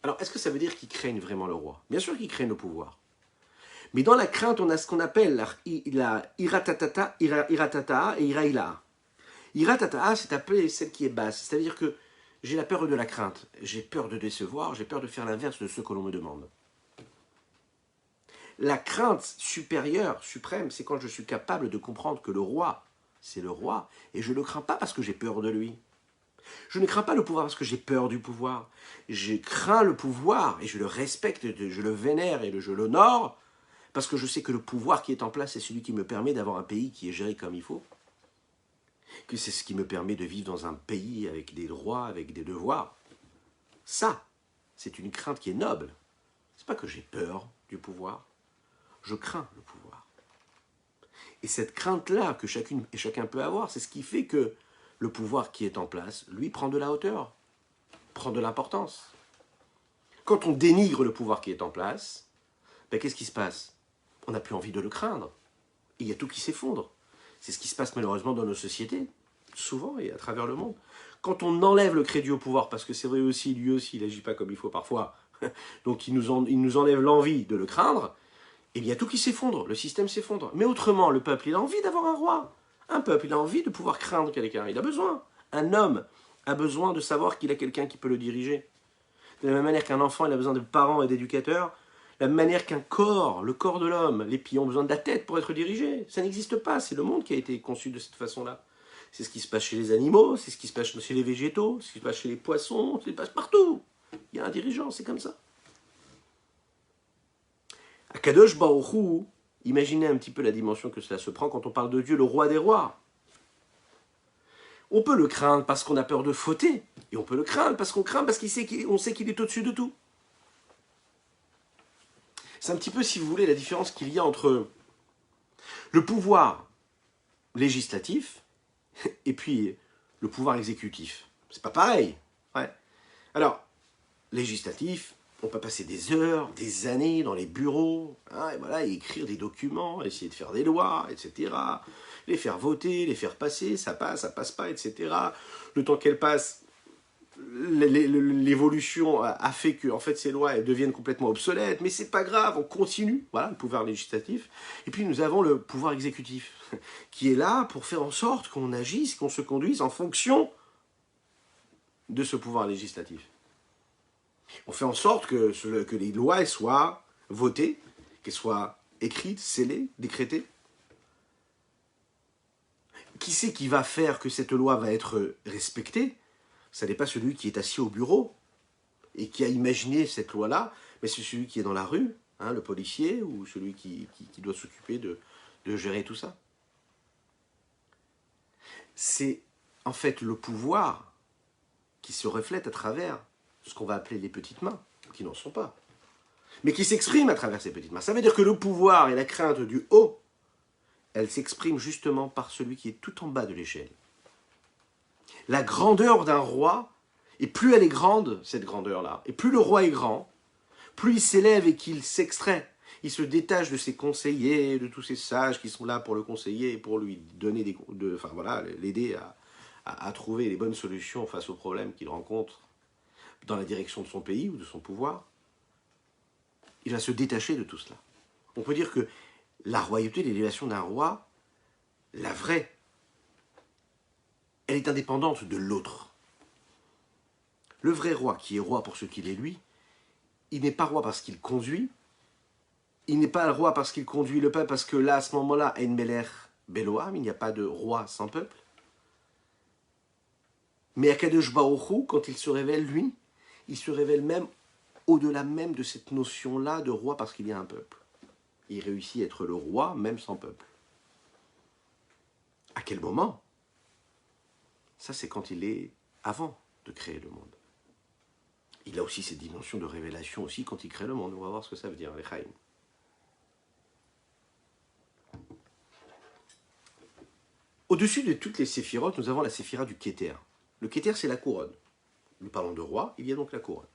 Alors, est-ce que ça veut dire qu'ils craignent vraiment le roi? Bien sûr qu'ils craignent le pouvoir. Mais dans la crainte, on a ce qu'on appelle la iratata et iraïla. Iratata, c'est appelé celle qui est basse. C'est-à-dire que j'ai la peur de la crainte. J'ai peur de décevoir, j'ai peur de faire l'inverse de ce que l'on me demande. La crainte supérieure, suprême, c'est quand je suis capable de comprendre que le roi, c'est le roi, et je ne le crains pas parce que j'ai peur de lui. Je ne crains pas le pouvoir parce que j'ai peur du pouvoir. Je crains le pouvoir et je le respecte, je le vénère et je l'honore parce que je sais que le pouvoir qui est en place est celui qui me permet d'avoir un pays qui est géré comme il faut. Que c'est ce qui me permet de vivre dans un pays avec des droits, avec des devoirs. Ça, c'est une crainte qui est noble. C'est pas que j'ai peur du pouvoir. Je crains le pouvoir. Et cette crainte-là que chacune et chacun peut avoir, c'est ce qui fait que le pouvoir qui est en place, lui, prend de la hauteur, prend de l'importance. Quand on dénigre le pouvoir qui est en place, ben, qu'est-ce qui se passe? On n'a plus envie de le craindre. Et il y a tout qui s'effondre. C'est ce qui se passe malheureusement dans nos sociétés, souvent et à travers le monde. Quand on enlève le crédit au pouvoir, parce que c'est vrai aussi, lui aussi, il n'agit pas comme il faut parfois, donc il nous enlève l'envie de le craindre, et bien il y a tout qui s'effondre, le système s'effondre. Mais autrement, le peuple, il a envie d'avoir un roi. Un peuple, il a envie de pouvoir craindre quelqu'un, il a besoin. Un homme a besoin de savoir qu'il a quelqu'un qui peut le diriger. De la même manière qu'un enfant, il a besoin de parents et d'éducateurs, de la même manière qu'un corps, le corps de l'homme, les pieds ont besoin de la tête pour être dirigés. Ça n'existe pas, c'est le monde qui a été conçu de cette façon-là. C'est ce qui se passe chez les animaux, c'est ce qui se passe chez les végétaux, c'est ce qui se passe chez les poissons, ça se passe partout. Il y a un dirigeant, c'est comme ça. Akadosh Baruch Hu, imaginez un petit peu la dimension que cela se prend quand on parle de Dieu, le roi des rois. On peut le craindre parce qu'on a peur de fauter, et on peut le craindre parce qu'on craint parce qu'on sait qu'il est au-dessus de tout. C'est un petit peu, si vous voulez, la différence qu'il y a entre le pouvoir législatif et puis le pouvoir exécutif. C'est pas pareil. Ouais. Alors, législatif, On peut passer des heures, des années dans les bureaux, hein, et voilà, et écrire des documents, essayer de faire des lois, etc. Les faire voter, les faire passer, ça passe pas, etc. Le temps qu'elles passent, l'évolution a fait que en fait, ces lois elles deviennent complètement obsolètes, mais c'est pas grave, on continue, voilà, le pouvoir législatif. Et puis nous avons le pouvoir exécutif, qui est là pour faire en sorte qu'on agisse, qu'on se conduise en fonction de ce pouvoir législatif. On fait en sorte que les lois elles soient votées, qu'elles soient écrites, scellées, décrétées. Qui c'est qui va faire que cette loi va être respectée? Ça n'est pas celui qui est assis au bureau et qui a imaginé cette loi-là, mais c'est celui qui est dans la rue, hein, le policier, ou celui qui doit s'occuper de gérer tout ça. C'est en fait le pouvoir qui se reflète à travers ce qu'on va appeler les petites mains, qui n'en sont pas, mais qui s'expriment à travers ces petites mains. Ça veut dire que le pouvoir et la crainte du haut, elle s'exprime justement par celui qui est tout en bas de l'échelle. La grandeur d'un roi, et plus elle est grande, cette grandeur-là, et plus le roi est grand, plus il s'élève et qu'il s'extrait. Il se détache de ses conseillers, de tous ces sages qui sont là pour le conseiller et pour lui donner enfin voilà, l'aider à trouver les bonnes solutions face aux problèmes qu'il rencontre dans la direction de son pays ou de son pouvoir. Il va se détacher de tout cela. On peut dire que la royauté, l'élévation d'un roi, la vraie, elle est indépendante de l'autre. Le vrai roi, qui est roi pour ce qu'il est lui, il n'est pas roi parce qu'il conduit, il n'est pas le roi parce qu'il conduit le peuple, parce que là, à ce moment-là, Ein Melech Beloam, il n'y a pas de roi sans peuple. Mais Akadosh Baruch Hu, quand il se révèle, lui, il se révèle même au-delà même de cette notion-là de roi parce qu'il y a un peuple. Il réussit à être le roi même sans peuple. À quel moment? Ça, c'est quand il est avant de créer le monde. Il a aussi cette dimension de révélation aussi quand il crée le monde. On va voir ce que ça veut dire, les Chaim. Au-dessus de toutes les séphirotes, nous avons la séphira du Keter. Le Keter, c'est la couronne. Nous parlons de roi, il y a donc la couronne.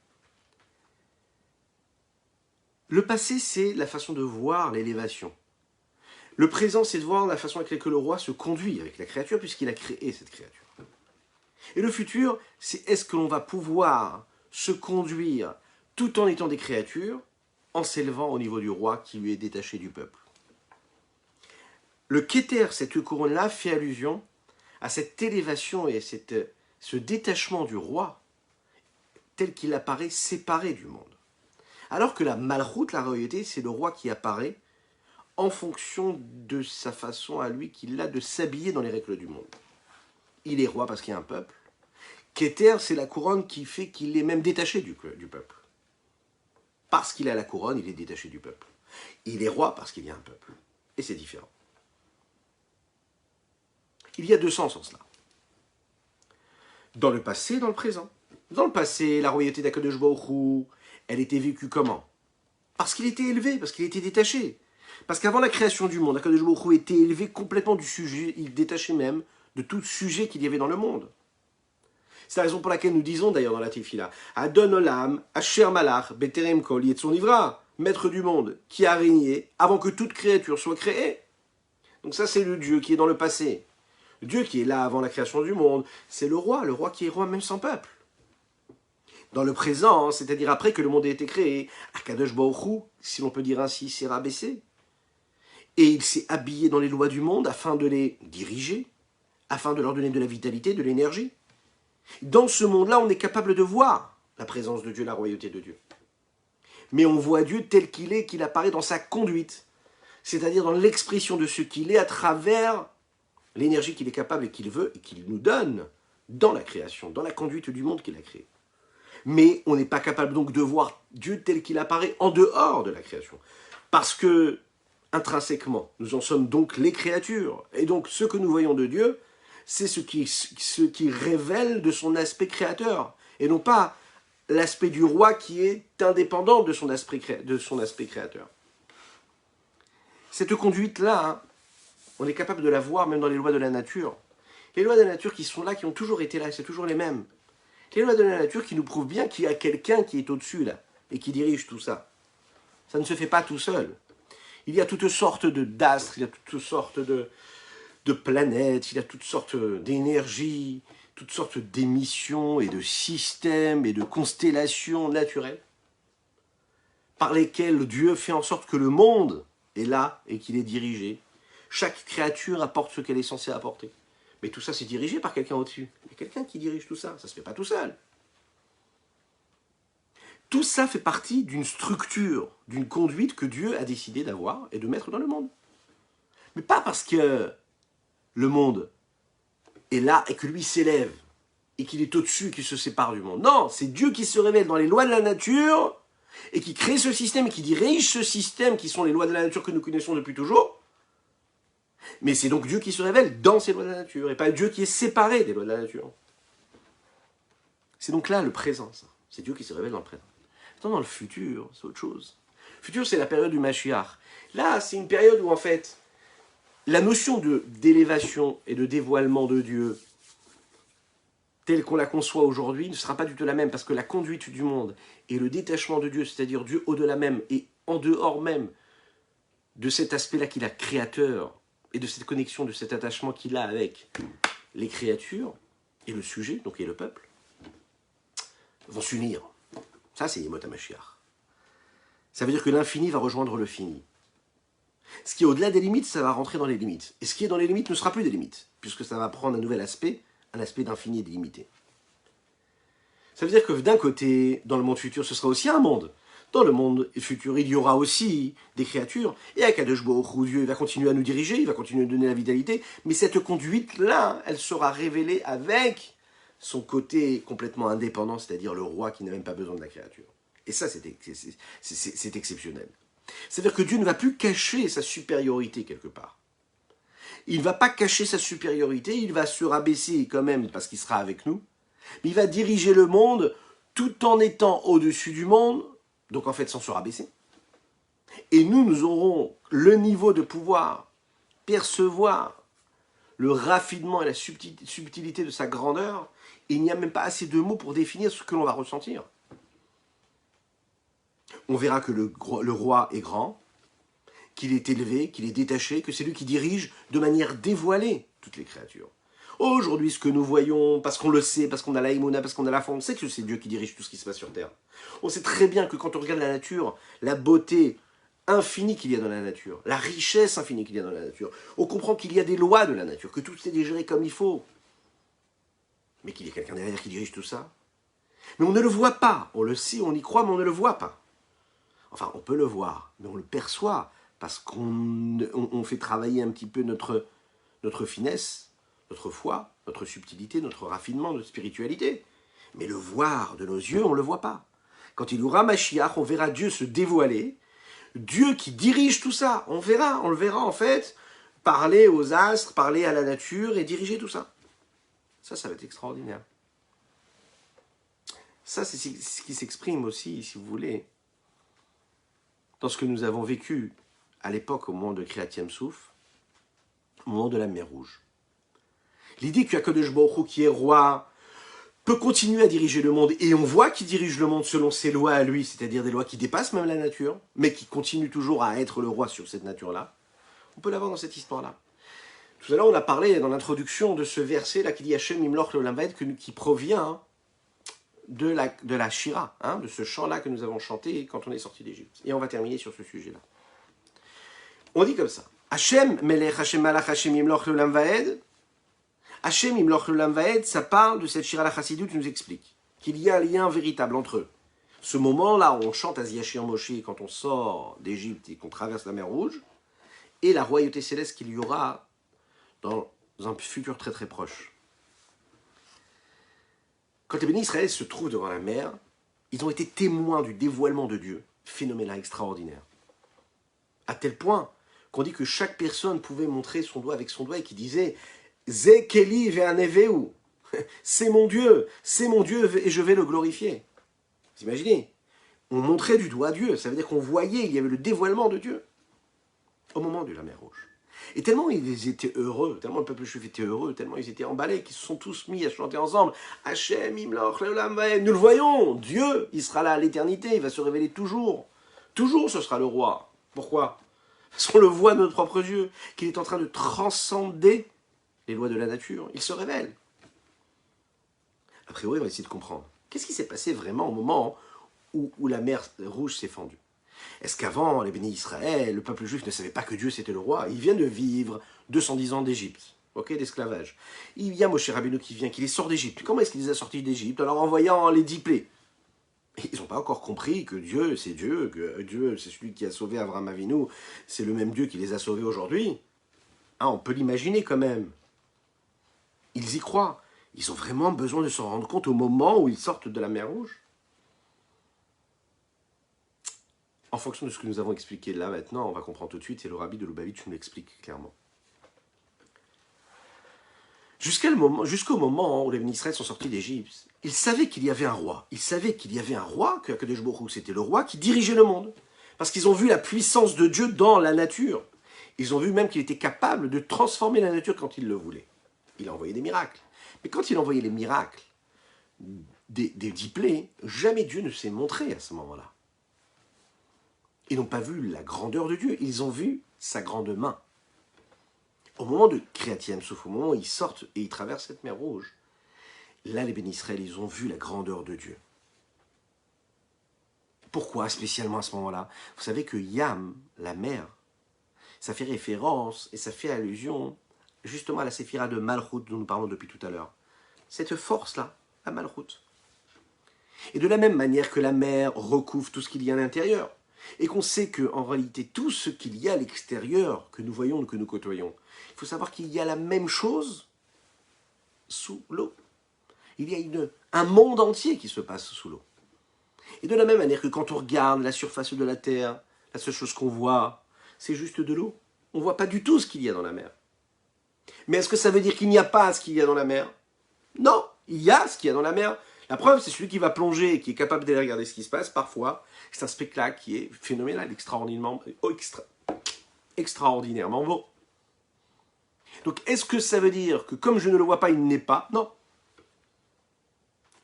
Le passé, c'est la façon de voir l'élévation. Le présent, c'est de voir la façon avec laquelle le roi se conduit avec la créature, puisqu'il a créé cette créature. Et le futur, c'est est-ce que l'on va pouvoir se conduire tout en étant des créatures, en s'élevant au niveau du roi qui lui est détaché du peuple. Le Keter, cette couronne-là, fait allusion à cette élévation et à ce détachement du roi tel qu'il apparaît séparé du monde. Alors que la Malchut, la royauté, c'est le roi qui apparaît en fonction de sa façon à lui qu'il a de s'habiller dans les règles du monde. Il est roi parce qu'il y a un peuple. Keter, c'est la couronne qui fait qu'il est même détaché du peuple. Parce qu'il a la couronne, il est détaché du peuple. Il est roi parce qu'il y a un peuple. Et c'est différent. Il y a deux sens en cela. Dans le passé et dans le présent. Dans le passé, la royauté d'Akadosh Baruch Hu, elle était vécue comment? Parce qu'il était élevé, parce qu'il était détaché. Parce qu'avant la création du monde, Akadosh Baruch Hu était élevé complètement du sujet, il détachait même de tout sujet qu'il y avait dans le monde. C'est la raison pour laquelle nous disons d'ailleurs dans la Tefila, Adon Olam, Asher Malach, Beterem Kol Yetzon Ivra, maître du monde, qui a régné avant que toute créature soit créée. Donc ça c'est le Dieu qui est dans le passé. Le Dieu qui est là avant la création du monde, c'est le roi qui est roi même sans peuple. Dans le présent, c'est-à-dire après que le monde ait été créé, Akadosh Baruch Hu, si l'on peut dire ainsi, s'est rabaissé. Et il s'est habillé dans les lois du monde afin de les diriger, afin de leur donner de la vitalité, de l'énergie. Dans ce monde-là, on est capable de voir la présence de Dieu, la royauté de Dieu. Mais on voit Dieu tel qu'il est, qu'il apparaît dans sa conduite, c'est-à-dire dans l'expression de ce qu'il est à travers l'énergie qu'il est capable et qu'il veut et qu'il nous donne dans la création, dans la conduite du monde qu'il a créé. Mais on n'est pas capable donc de voir Dieu tel qu'il apparaît en dehors de la création. Parce que, intrinsèquement, nous en sommes donc les créatures. Et donc, ce que nous voyons de Dieu, c'est ce qui révèle de son aspect créateur. Et non pas l'aspect du roi qui est indépendant de son aspect créateur. Cette conduite-là, hein, on est capable de la voir même dans les lois de la nature. Les lois de la nature qui sont là, qui ont toujours été là, c'est toujours les mêmes. Les lois de la nature qui nous prouvent bien qu'il y a quelqu'un qui est au-dessus là. et qui dirige tout ça. Ça ne se fait pas tout seul. Il y a toutes sortes d'astres, il y a toutes sortes de planètes, il y a toutes sortes d'énergies, toutes sortes d'émissions et de systèmes et de constellations naturelles par lesquelles Dieu fait en sorte que le monde est là et qu'il est dirigé. Chaque créature apporte ce qu'elle est censée apporter. Mais tout ça, c'est dirigé par quelqu'un au-dessus. Il y a quelqu'un qui dirige tout ça. Ça ne se fait pas tout seul. Tout ça fait partie d'une structure, d'une conduite que Dieu a décidé d'avoir et de mettre dans le monde. Mais pas parce que le monde est là et que lui s'élève et qu'il est au-dessus et qu'il se sépare du monde. Non, c'est Dieu qui se révèle dans les lois de la nature et qui crée ce système et qui dirige ce système qui sont les lois de la nature que nous connaissons depuis toujours. Mais c'est donc Dieu qui se révèle dans ces lois de la nature et pas Dieu qui est séparé des lois de la nature. C'est donc là le présent, ça. C'est Dieu qui se révèle dans le présent. Maintenant, dans le futur, c'est autre chose. Le futur, c'est la période du Mashiach. Là, c'est une période où, en fait, la notion d'élévation et de dévoilement de Dieu, telle qu'on la conçoit aujourd'hui, ne sera pas du tout la même, parce que la conduite du monde et le détachement de Dieu, c'est-à-dire Dieu au-delà même et en dehors même de cet aspect-là qu'il a créateur, et de cette connexion, de cet attachement qu'il a avec les créatures, et le sujet, donc et le peuple, vont s'unir. Ça, c'est Yemot HaMashiach. Ça veut dire que l'infini va rejoindre le fini. Ce qui est au-delà des limites, ça va rentrer dans les limites. Et ce qui est dans les limites ne sera plus des limites, puisque ça va prendre un nouvel aspect, un aspect d'infini et d'illimité. Ça veut dire que d'un côté, dans le monde futur, ce sera aussi un monde. Dans le monde futur, il y aura aussi des créatures. Et Akadosh Baruch Hu, Dieu, il va continuer à nous diriger, il va continuer à nous donner la vitalité. Mais cette conduite-là, elle sera révélée avec son côté complètement indépendant, c'est-à-dire le roi qui n'a même pas besoin de la créature. Et ça, c'est exceptionnel. C'est-à-dire que Dieu ne va plus cacher sa supériorité quelque part. Il ne va pas cacher sa supériorité, il va se rabaisser quand même parce qu'il sera avec nous. Mais il va diriger le monde tout en étant au-dessus du monde, donc en fait sans se rabaisser. Et nous aurons le niveau de pouvoir percevoir le raffinement et la subtilité de sa grandeur. Et il n'y a même pas assez de mots pour définir ce que l'on va ressentir. On verra que le roi est grand, qu'il est élevé, qu'il est détaché, que c'est lui qui dirige de manière dévoilée toutes les créatures. Aujourd'hui, ce que nous voyons, parce qu'on le sait, parce qu'on a la Emouna, parce qu'on a la foi, on sait que c'est Dieu qui dirige tout ce qui se passe sur Terre. On sait très bien que quand on regarde la nature, la beauté infinie qu'il y a dans la nature, la richesse infinie qu'il y a dans la nature, on comprend qu'il y a des lois de la nature, que tout est géré comme il faut. Mais qu'il y a quelqu'un derrière qui dirige tout ça. Mais on ne le voit pas. On le sait, on y croit, mais on ne le voit pas. Enfin, on peut le voir, mais on le perçoit parce qu'on fait travailler un petit peu notre finesse, notre foi, notre subtilité, notre raffinement, notre spiritualité. Mais le voir de nos yeux, on ne le voit pas. Quand il y aura Mashiach, on verra Dieu se dévoiler, Dieu qui dirige tout ça. On le verra en fait, parler aux astres, parler à la nature et diriger tout ça. Ça va être extraordinaire. Ça, c'est ce qui s'exprime aussi, si vous voulez, dans ce que nous avons vécu à l'époque au moment de Kriyat Yam Souf, au moment de la mer Rouge. L'idée qu'Akadosh Baruch Hu, qui est roi, peut continuer à diriger le monde, et on voit qu'il dirige le monde selon ses lois à lui, c'est-à-dire des lois qui dépassent même la nature, mais qui continuent toujours à être le roi sur cette nature-là. On peut l'avoir dans cette histoire-là. Tout à l'heure, on a parlé dans l'introduction de ce verset-là qui dit Hashem Imloch Leolam Vaed, qui provient de la Shira, de ce chant-là que nous avons chanté quand on est sorti d'Égypte. Et on va terminer sur ce sujet-là. On dit comme ça Hashem Melech, Hashem Malach, Hashem Imloch Leolam Vaed. Hashem Imloch Leolam Vaed, ça parle de cette Shira la Chassidut qui nous explique qu'il y a un lien véritable entre eux. Ce moment-là où on chante Aziyashir Moshe quand on sort d'Égypte et qu'on traverse la mer Rouge, et la royauté céleste qu'il y aura dans un futur très très proche. Quand les bénis Israël se trouvent devant la mer, ils ont été témoins du dévoilement de Dieu, phénoménal extraordinaire. À tel point qu'on dit que chaque personne pouvait montrer son doigt avec son doigt et qui disait « Ze Keli ve'aneveu » c'est mon Dieu et je vais le glorifier. Vous imaginez? On montrait du doigt Dieu, ça veut dire qu'on voyait, il y avait le dévoilement de Dieu au moment de la mer Rouge. Et tellement ils étaient heureux, tellement le peuple juif était heureux, tellement ils étaient emballés, qu'ils se sont tous mis à chanter ensemble. Hachem, Imloch, Leolam Vaed. Nous le voyons, Dieu, il sera là à l'éternité, il va se révéler toujours. Toujours ce sera le roi. Pourquoi? Parce qu'on le voit de notre propre Dieu, qu'il est en train de transcender les lois de la nature. Il se révèle. A priori, on va essayer de comprendre. Qu'est-ce qui s'est passé vraiment au moment où la mer Rouge s'est fendue? Est-ce qu'avant, les bénis Israël, le peuple juif ne savait pas que Dieu c'était le roi? Il vient de vivre 210 ans d'Égypte, ok, d'esclavage. Il y a Moshe Rabbeinu qui vient, qui les sort d'Égypte. Comment est-ce qu'il les a sortis d'Égypte? En leur envoyant les 10 plaies. Ils n'ont pas encore compris que Dieu, que Dieu, c'est celui qui a sauvé Avraham Avinu, c'est le même Dieu qui les a sauvés aujourd'hui. Hein, on peut l'imaginer quand même. Ils y croient. Ils ont vraiment besoin de s'en rendre compte au moment où ils sortent de la mer Rouge. En fonction de ce que nous avons expliqué là maintenant, on va comprendre tout de suite, et le rabbi de Lubavitch nous l'explique clairement. Jusqu'au moment où les bénis Israël sont sortis d'Égypte, ils savaient qu'il y avait un roi. Ils savaient qu'il y avait un roi, que Akadosh Baruch Hu, c'était le roi qui dirigeait le monde. Parce qu'ils ont vu la puissance de Dieu dans la nature. Ils ont vu même qu'il était capable de transformer la nature quand il le voulait. Il a envoyé des miracles. Mais quand il a envoyé les miracles des 10 plaies, jamais Dieu ne s'est montré à ce moment-là. Ils n'ont pas vu la grandeur de Dieu, ils ont vu sa grande main. Au moment de Kriyat Yam-Souf, au moment où ils sortent et ils traversent cette mer Rouge, là les bénis Israël, ils ont vu la grandeur de Dieu. Pourquoi spécialement à ce moment-là? Vous savez que Yam, la mer, ça fait référence et ça fait allusion justement à la séphira de Malchut dont nous parlons depuis tout à l'heure. Cette force-là, la Malchut. Et de la même manière que la mer recouvre tout ce qu'il y a à l'intérieur, et qu'on sait qu'en réalité, tout ce qu'il y a à l'extérieur, que nous voyons, que nous côtoyons, il faut savoir qu'il y a la même chose sous l'eau. Il y a un monde entier qui se passe sous l'eau. Et de la même manière que quand on regarde la surface de la Terre, la seule chose qu'on voit, c'est juste de l'eau. On ne voit pas du tout ce qu'il y a dans la mer. Mais est-ce que ça veut dire qu'il n'y a pas ce qu'il y a dans la mer? Non, il y a ce qu'il y a dans la mer. La preuve, c'est celui qui va plonger et qui est capable d'aller regarder ce qui se passe. Parfois, c'est un spectacle qui est phénoménal, extraordinairement beau. Donc, est-ce que ça veut dire que comme je ne le vois pas, il n'est pas? Non.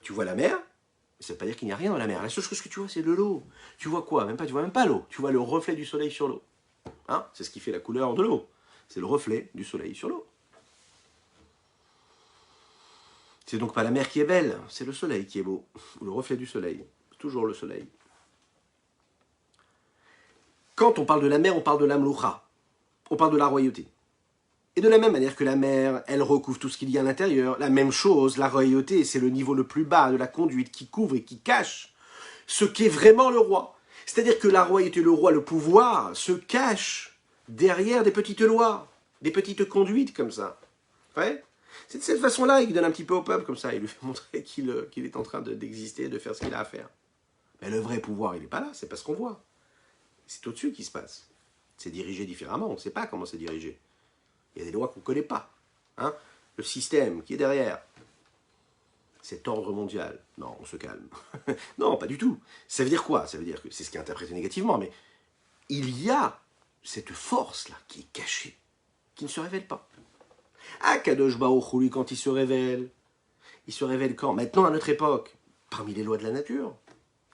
Tu vois la mer, mais ça ne veut pas dire qu'il n'y a rien dans la mer. La seule chose que tu vois, c'est de l'eau. Tu vois quoi? Tu vois même pas l'eau. Tu vois le reflet du soleil sur l'eau. Hein? C'est ce qui fait la couleur de l'eau. C'est le reflet du soleil sur l'eau. C'est donc pas la mer qui est belle, c'est le soleil qui est beau, ou le reflet du soleil, toujours le soleil. Quand on parle de la mer, on parle de l'amloucha, on parle de la royauté. Et de la même manière que la mer, elle recouvre tout ce qu'il y a à l'intérieur, la même chose, la royauté, c'est le niveau le plus bas de la conduite qui couvre et qui cache ce qu'est vraiment le roi. C'est-à-dire que la royauté, le roi, le pouvoir, se cache derrière des petites lois, des petites conduites comme ça. Ouais. C'est de cette façon-là qu'il donne un petit peu au peuple, comme ça, il lui fait montrer qu'il est en train d'exister, de faire ce qu'il a à faire. Mais le vrai pouvoir, il n'est pas là, c'est pas ce qu'on voit. C'est au-dessus qui se passe. C'est dirigé différemment, on ne sait pas comment c'est dirigé. Il y a des lois qu'on ne connaît pas. Hein? Le système qui est derrière, cet ordre mondial, non, on se calme. Non, pas du tout. Ça veut dire quoi? Ça veut dire que c'est ce qui est interprété négativement, mais il y a cette force-là qui est cachée, qui ne se révèle pas. Akadosh Baruch Hu, lui, quand il se révèle quand? Maintenant, à notre époque, parmi les lois de la nature.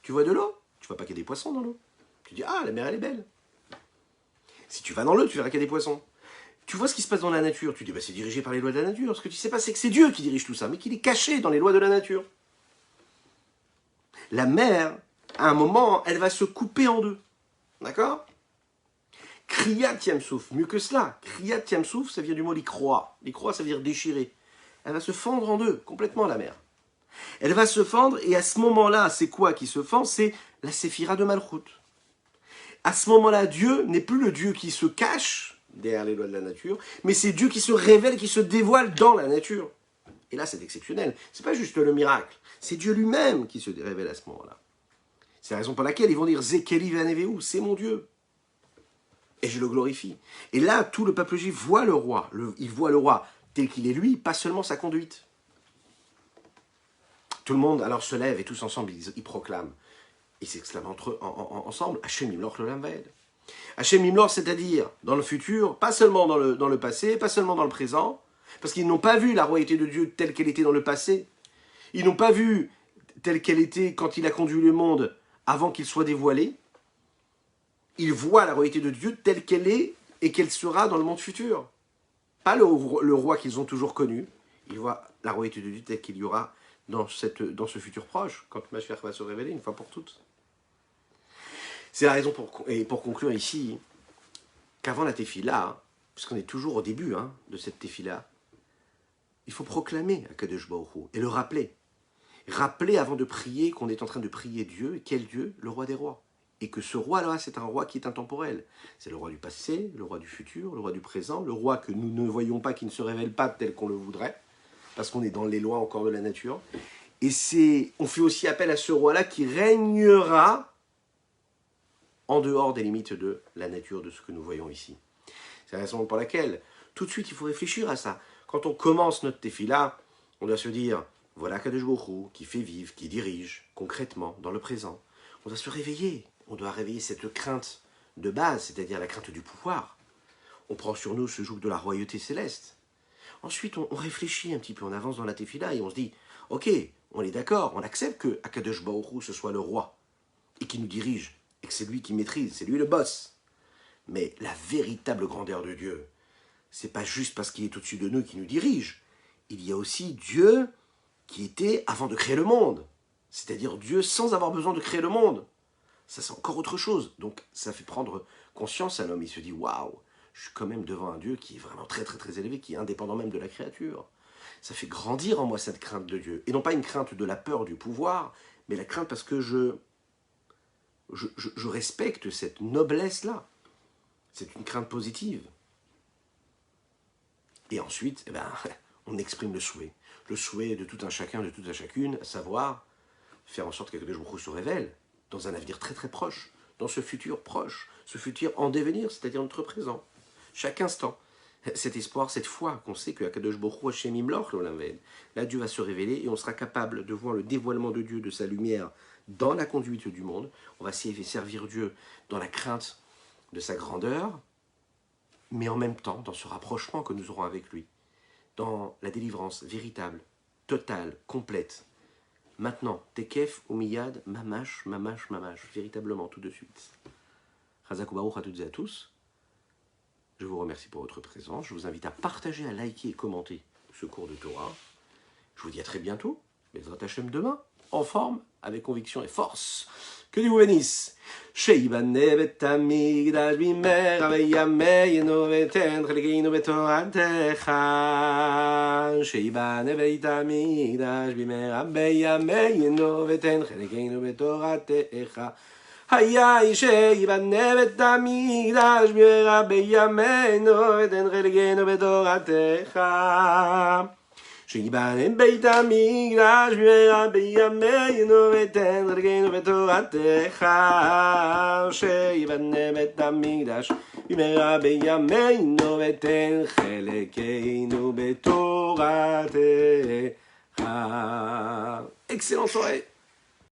Tu vois de l'eau, tu vois pas qu'il y a des poissons dans l'eau. Tu dis, ah, la mer, elle est belle. Si tu vas dans l'eau, tu verras qu'il y a des poissons. Tu vois ce qui se passe dans la nature, tu dis, bah, c'est dirigé par les lois de la nature. Ce que tu sais pas, c'est que c'est Dieu qui dirige tout ça, mais qu'il est caché dans les lois de la nature. La mer, à un moment, elle va se couper en deux. D'accord? Kriyat Yam-Souf, mieux que cela. Kriyat Yam-Souf, ça vient du mot l'ikroa. L'ikroa, ça veut dire déchirer. Elle va se fendre en deux, complètement la mer. Elle va se fendre, et à ce moment-là, c'est quoi qui se fend? C'est la séphira de Malchut. À ce moment-là, Dieu n'est plus le Dieu qui se cache derrière les lois de la nature, mais c'est Dieu qui se révèle, qui se dévoile dans la nature. Et là, c'est exceptionnel. C'est pas juste le miracle, c'est Dieu lui-même qui se révèle à ce moment-là. C'est la raison pour laquelle ils vont dire Zekeli Vaneveu, c'est mon Dieu. Et je le glorifie. Et là, tout le peuple juif voit le roi. Il voit le roi tel qu'il est lui, pas seulement sa conduite. Tout le monde alors se lève et tous ensemble, ils proclament. Ils s'exclament ensemble, Hachem Imloch Leolam Vaed. Hachem Imlor, c'est-à-dire dans le futur, pas seulement dans le passé, pas seulement dans le présent, parce qu'ils n'ont pas vu la royauté de Dieu telle qu'elle était dans le passé. Ils n'ont pas vu telle qu'elle était quand il a conduit le monde avant qu'il soit dévoilé. Ils voient la royauté de Dieu telle qu'elle est et qu'elle sera dans le monde futur. Pas le roi qu'ils ont toujours connu. Ils voient la royauté de Dieu telle qu'il y aura dans ce futur proche, quand Mashiach va se révéler une fois pour toutes. C'est la raison pour conclure ici qu'avant la Tefila, puisqu'on est toujours au début de cette Tefila, il faut proclamer Akadosh Baruch Hu et le rappeler. Rappeler avant de prier qu'on est en train de prier Dieu. Et quel Dieu? Le roi des rois. Et que ce roi-là, c'est un roi qui est intemporel. C'est le roi du passé, le roi du futur, le roi du présent, le roi que nous ne voyons pas, qui ne se révèle pas tel qu'on le voudrait, parce qu'on est dans les lois encore de la nature. Et on fait aussi appel à ce roi-là qui régnera en dehors des limites de la nature de ce que nous voyons ici. C'est la raison pour laquelle, tout de suite, il faut réfléchir à ça. Quand on commence notre tefila, on doit se dire, voilà Kadosh Baruch Hu qui fait vivre, qui dirige concrètement dans le présent. On doit se réveiller. On doit réveiller cette crainte de base, c'est-à-dire la crainte du pouvoir. On prend sur nous ce joug de la royauté céleste. Ensuite, on réfléchit un petit peu, on avance dans la tefila et on se dit, ok, on est d'accord, on accepte que Akadosh Baruch Hu ce soit le roi et qui nous dirige, et que c'est lui qui maîtrise, c'est lui le boss. Mais la véritable grandeur de Dieu, c'est pas juste parce qu'il est au-dessus de nous qui nous dirige. Il y a aussi Dieu qui était avant de créer le monde. C'est-à-dire Dieu sans avoir besoin de créer le monde. Ça, c'est encore autre chose. Donc, ça fait prendre conscience à l'homme. Il se dit, waouh, je suis quand même devant un Dieu qui est vraiment très, très, très élevé, qui est indépendant même de la créature. Ça fait grandir en moi cette crainte de Dieu. Et non pas une crainte de la peur du pouvoir, mais la crainte parce que je respecte cette noblesse-là. C'est une crainte positive. Et ensuite, on exprime le souhait de tout un chacun, de toute un chacune, à savoir faire en sorte qu'Akadosh Baruch Hu se révèle dans un avenir très très proche, dans ce futur proche, ce futur en devenir, c'est-à-dire notre présent. Chaque instant, cet espoir, cette foi qu'on sait que Akadosh Baruch Hu Hashem Imloch l'Olam Vaed, là Dieu va se révéler et on sera capable de voir le dévoilement de Dieu, de sa lumière dans la conduite du monde. On va servir Dieu dans la crainte de sa grandeur, mais en même temps dans ce rapprochement que nous aurons avec lui, dans la délivrance véritable, totale, complète. Maintenant, Tekef, Omiyad, Mamash, Mamash, Mamash, véritablement, tout de suite. Chazak u'baruch à toutes et à tous. Je vous remercie pour votre présence. Je vous invite à partager, à liker et commenter ce cours de Torah. Je vous dis à très bientôt. Bezrat Hashem demain, en forme, avec conviction et force. Que Dieu vous bénisse. Sheibane bet amigdash bimera veyameinu veten chelkeinu betoratecha. Sheibane bet amigdash bimera veyameinu veten chelkeinu betoratecha. Hayai sheibane bet amigdash bimera veyameinu veten chelkeinu betoratecha. שיבנה בית המקדש במהרה בימינו ותן חלקנו בתורתך. שיבנה בית המקדש במהרה בימינו ותן חלקנו בתורתך. Excellente soirée.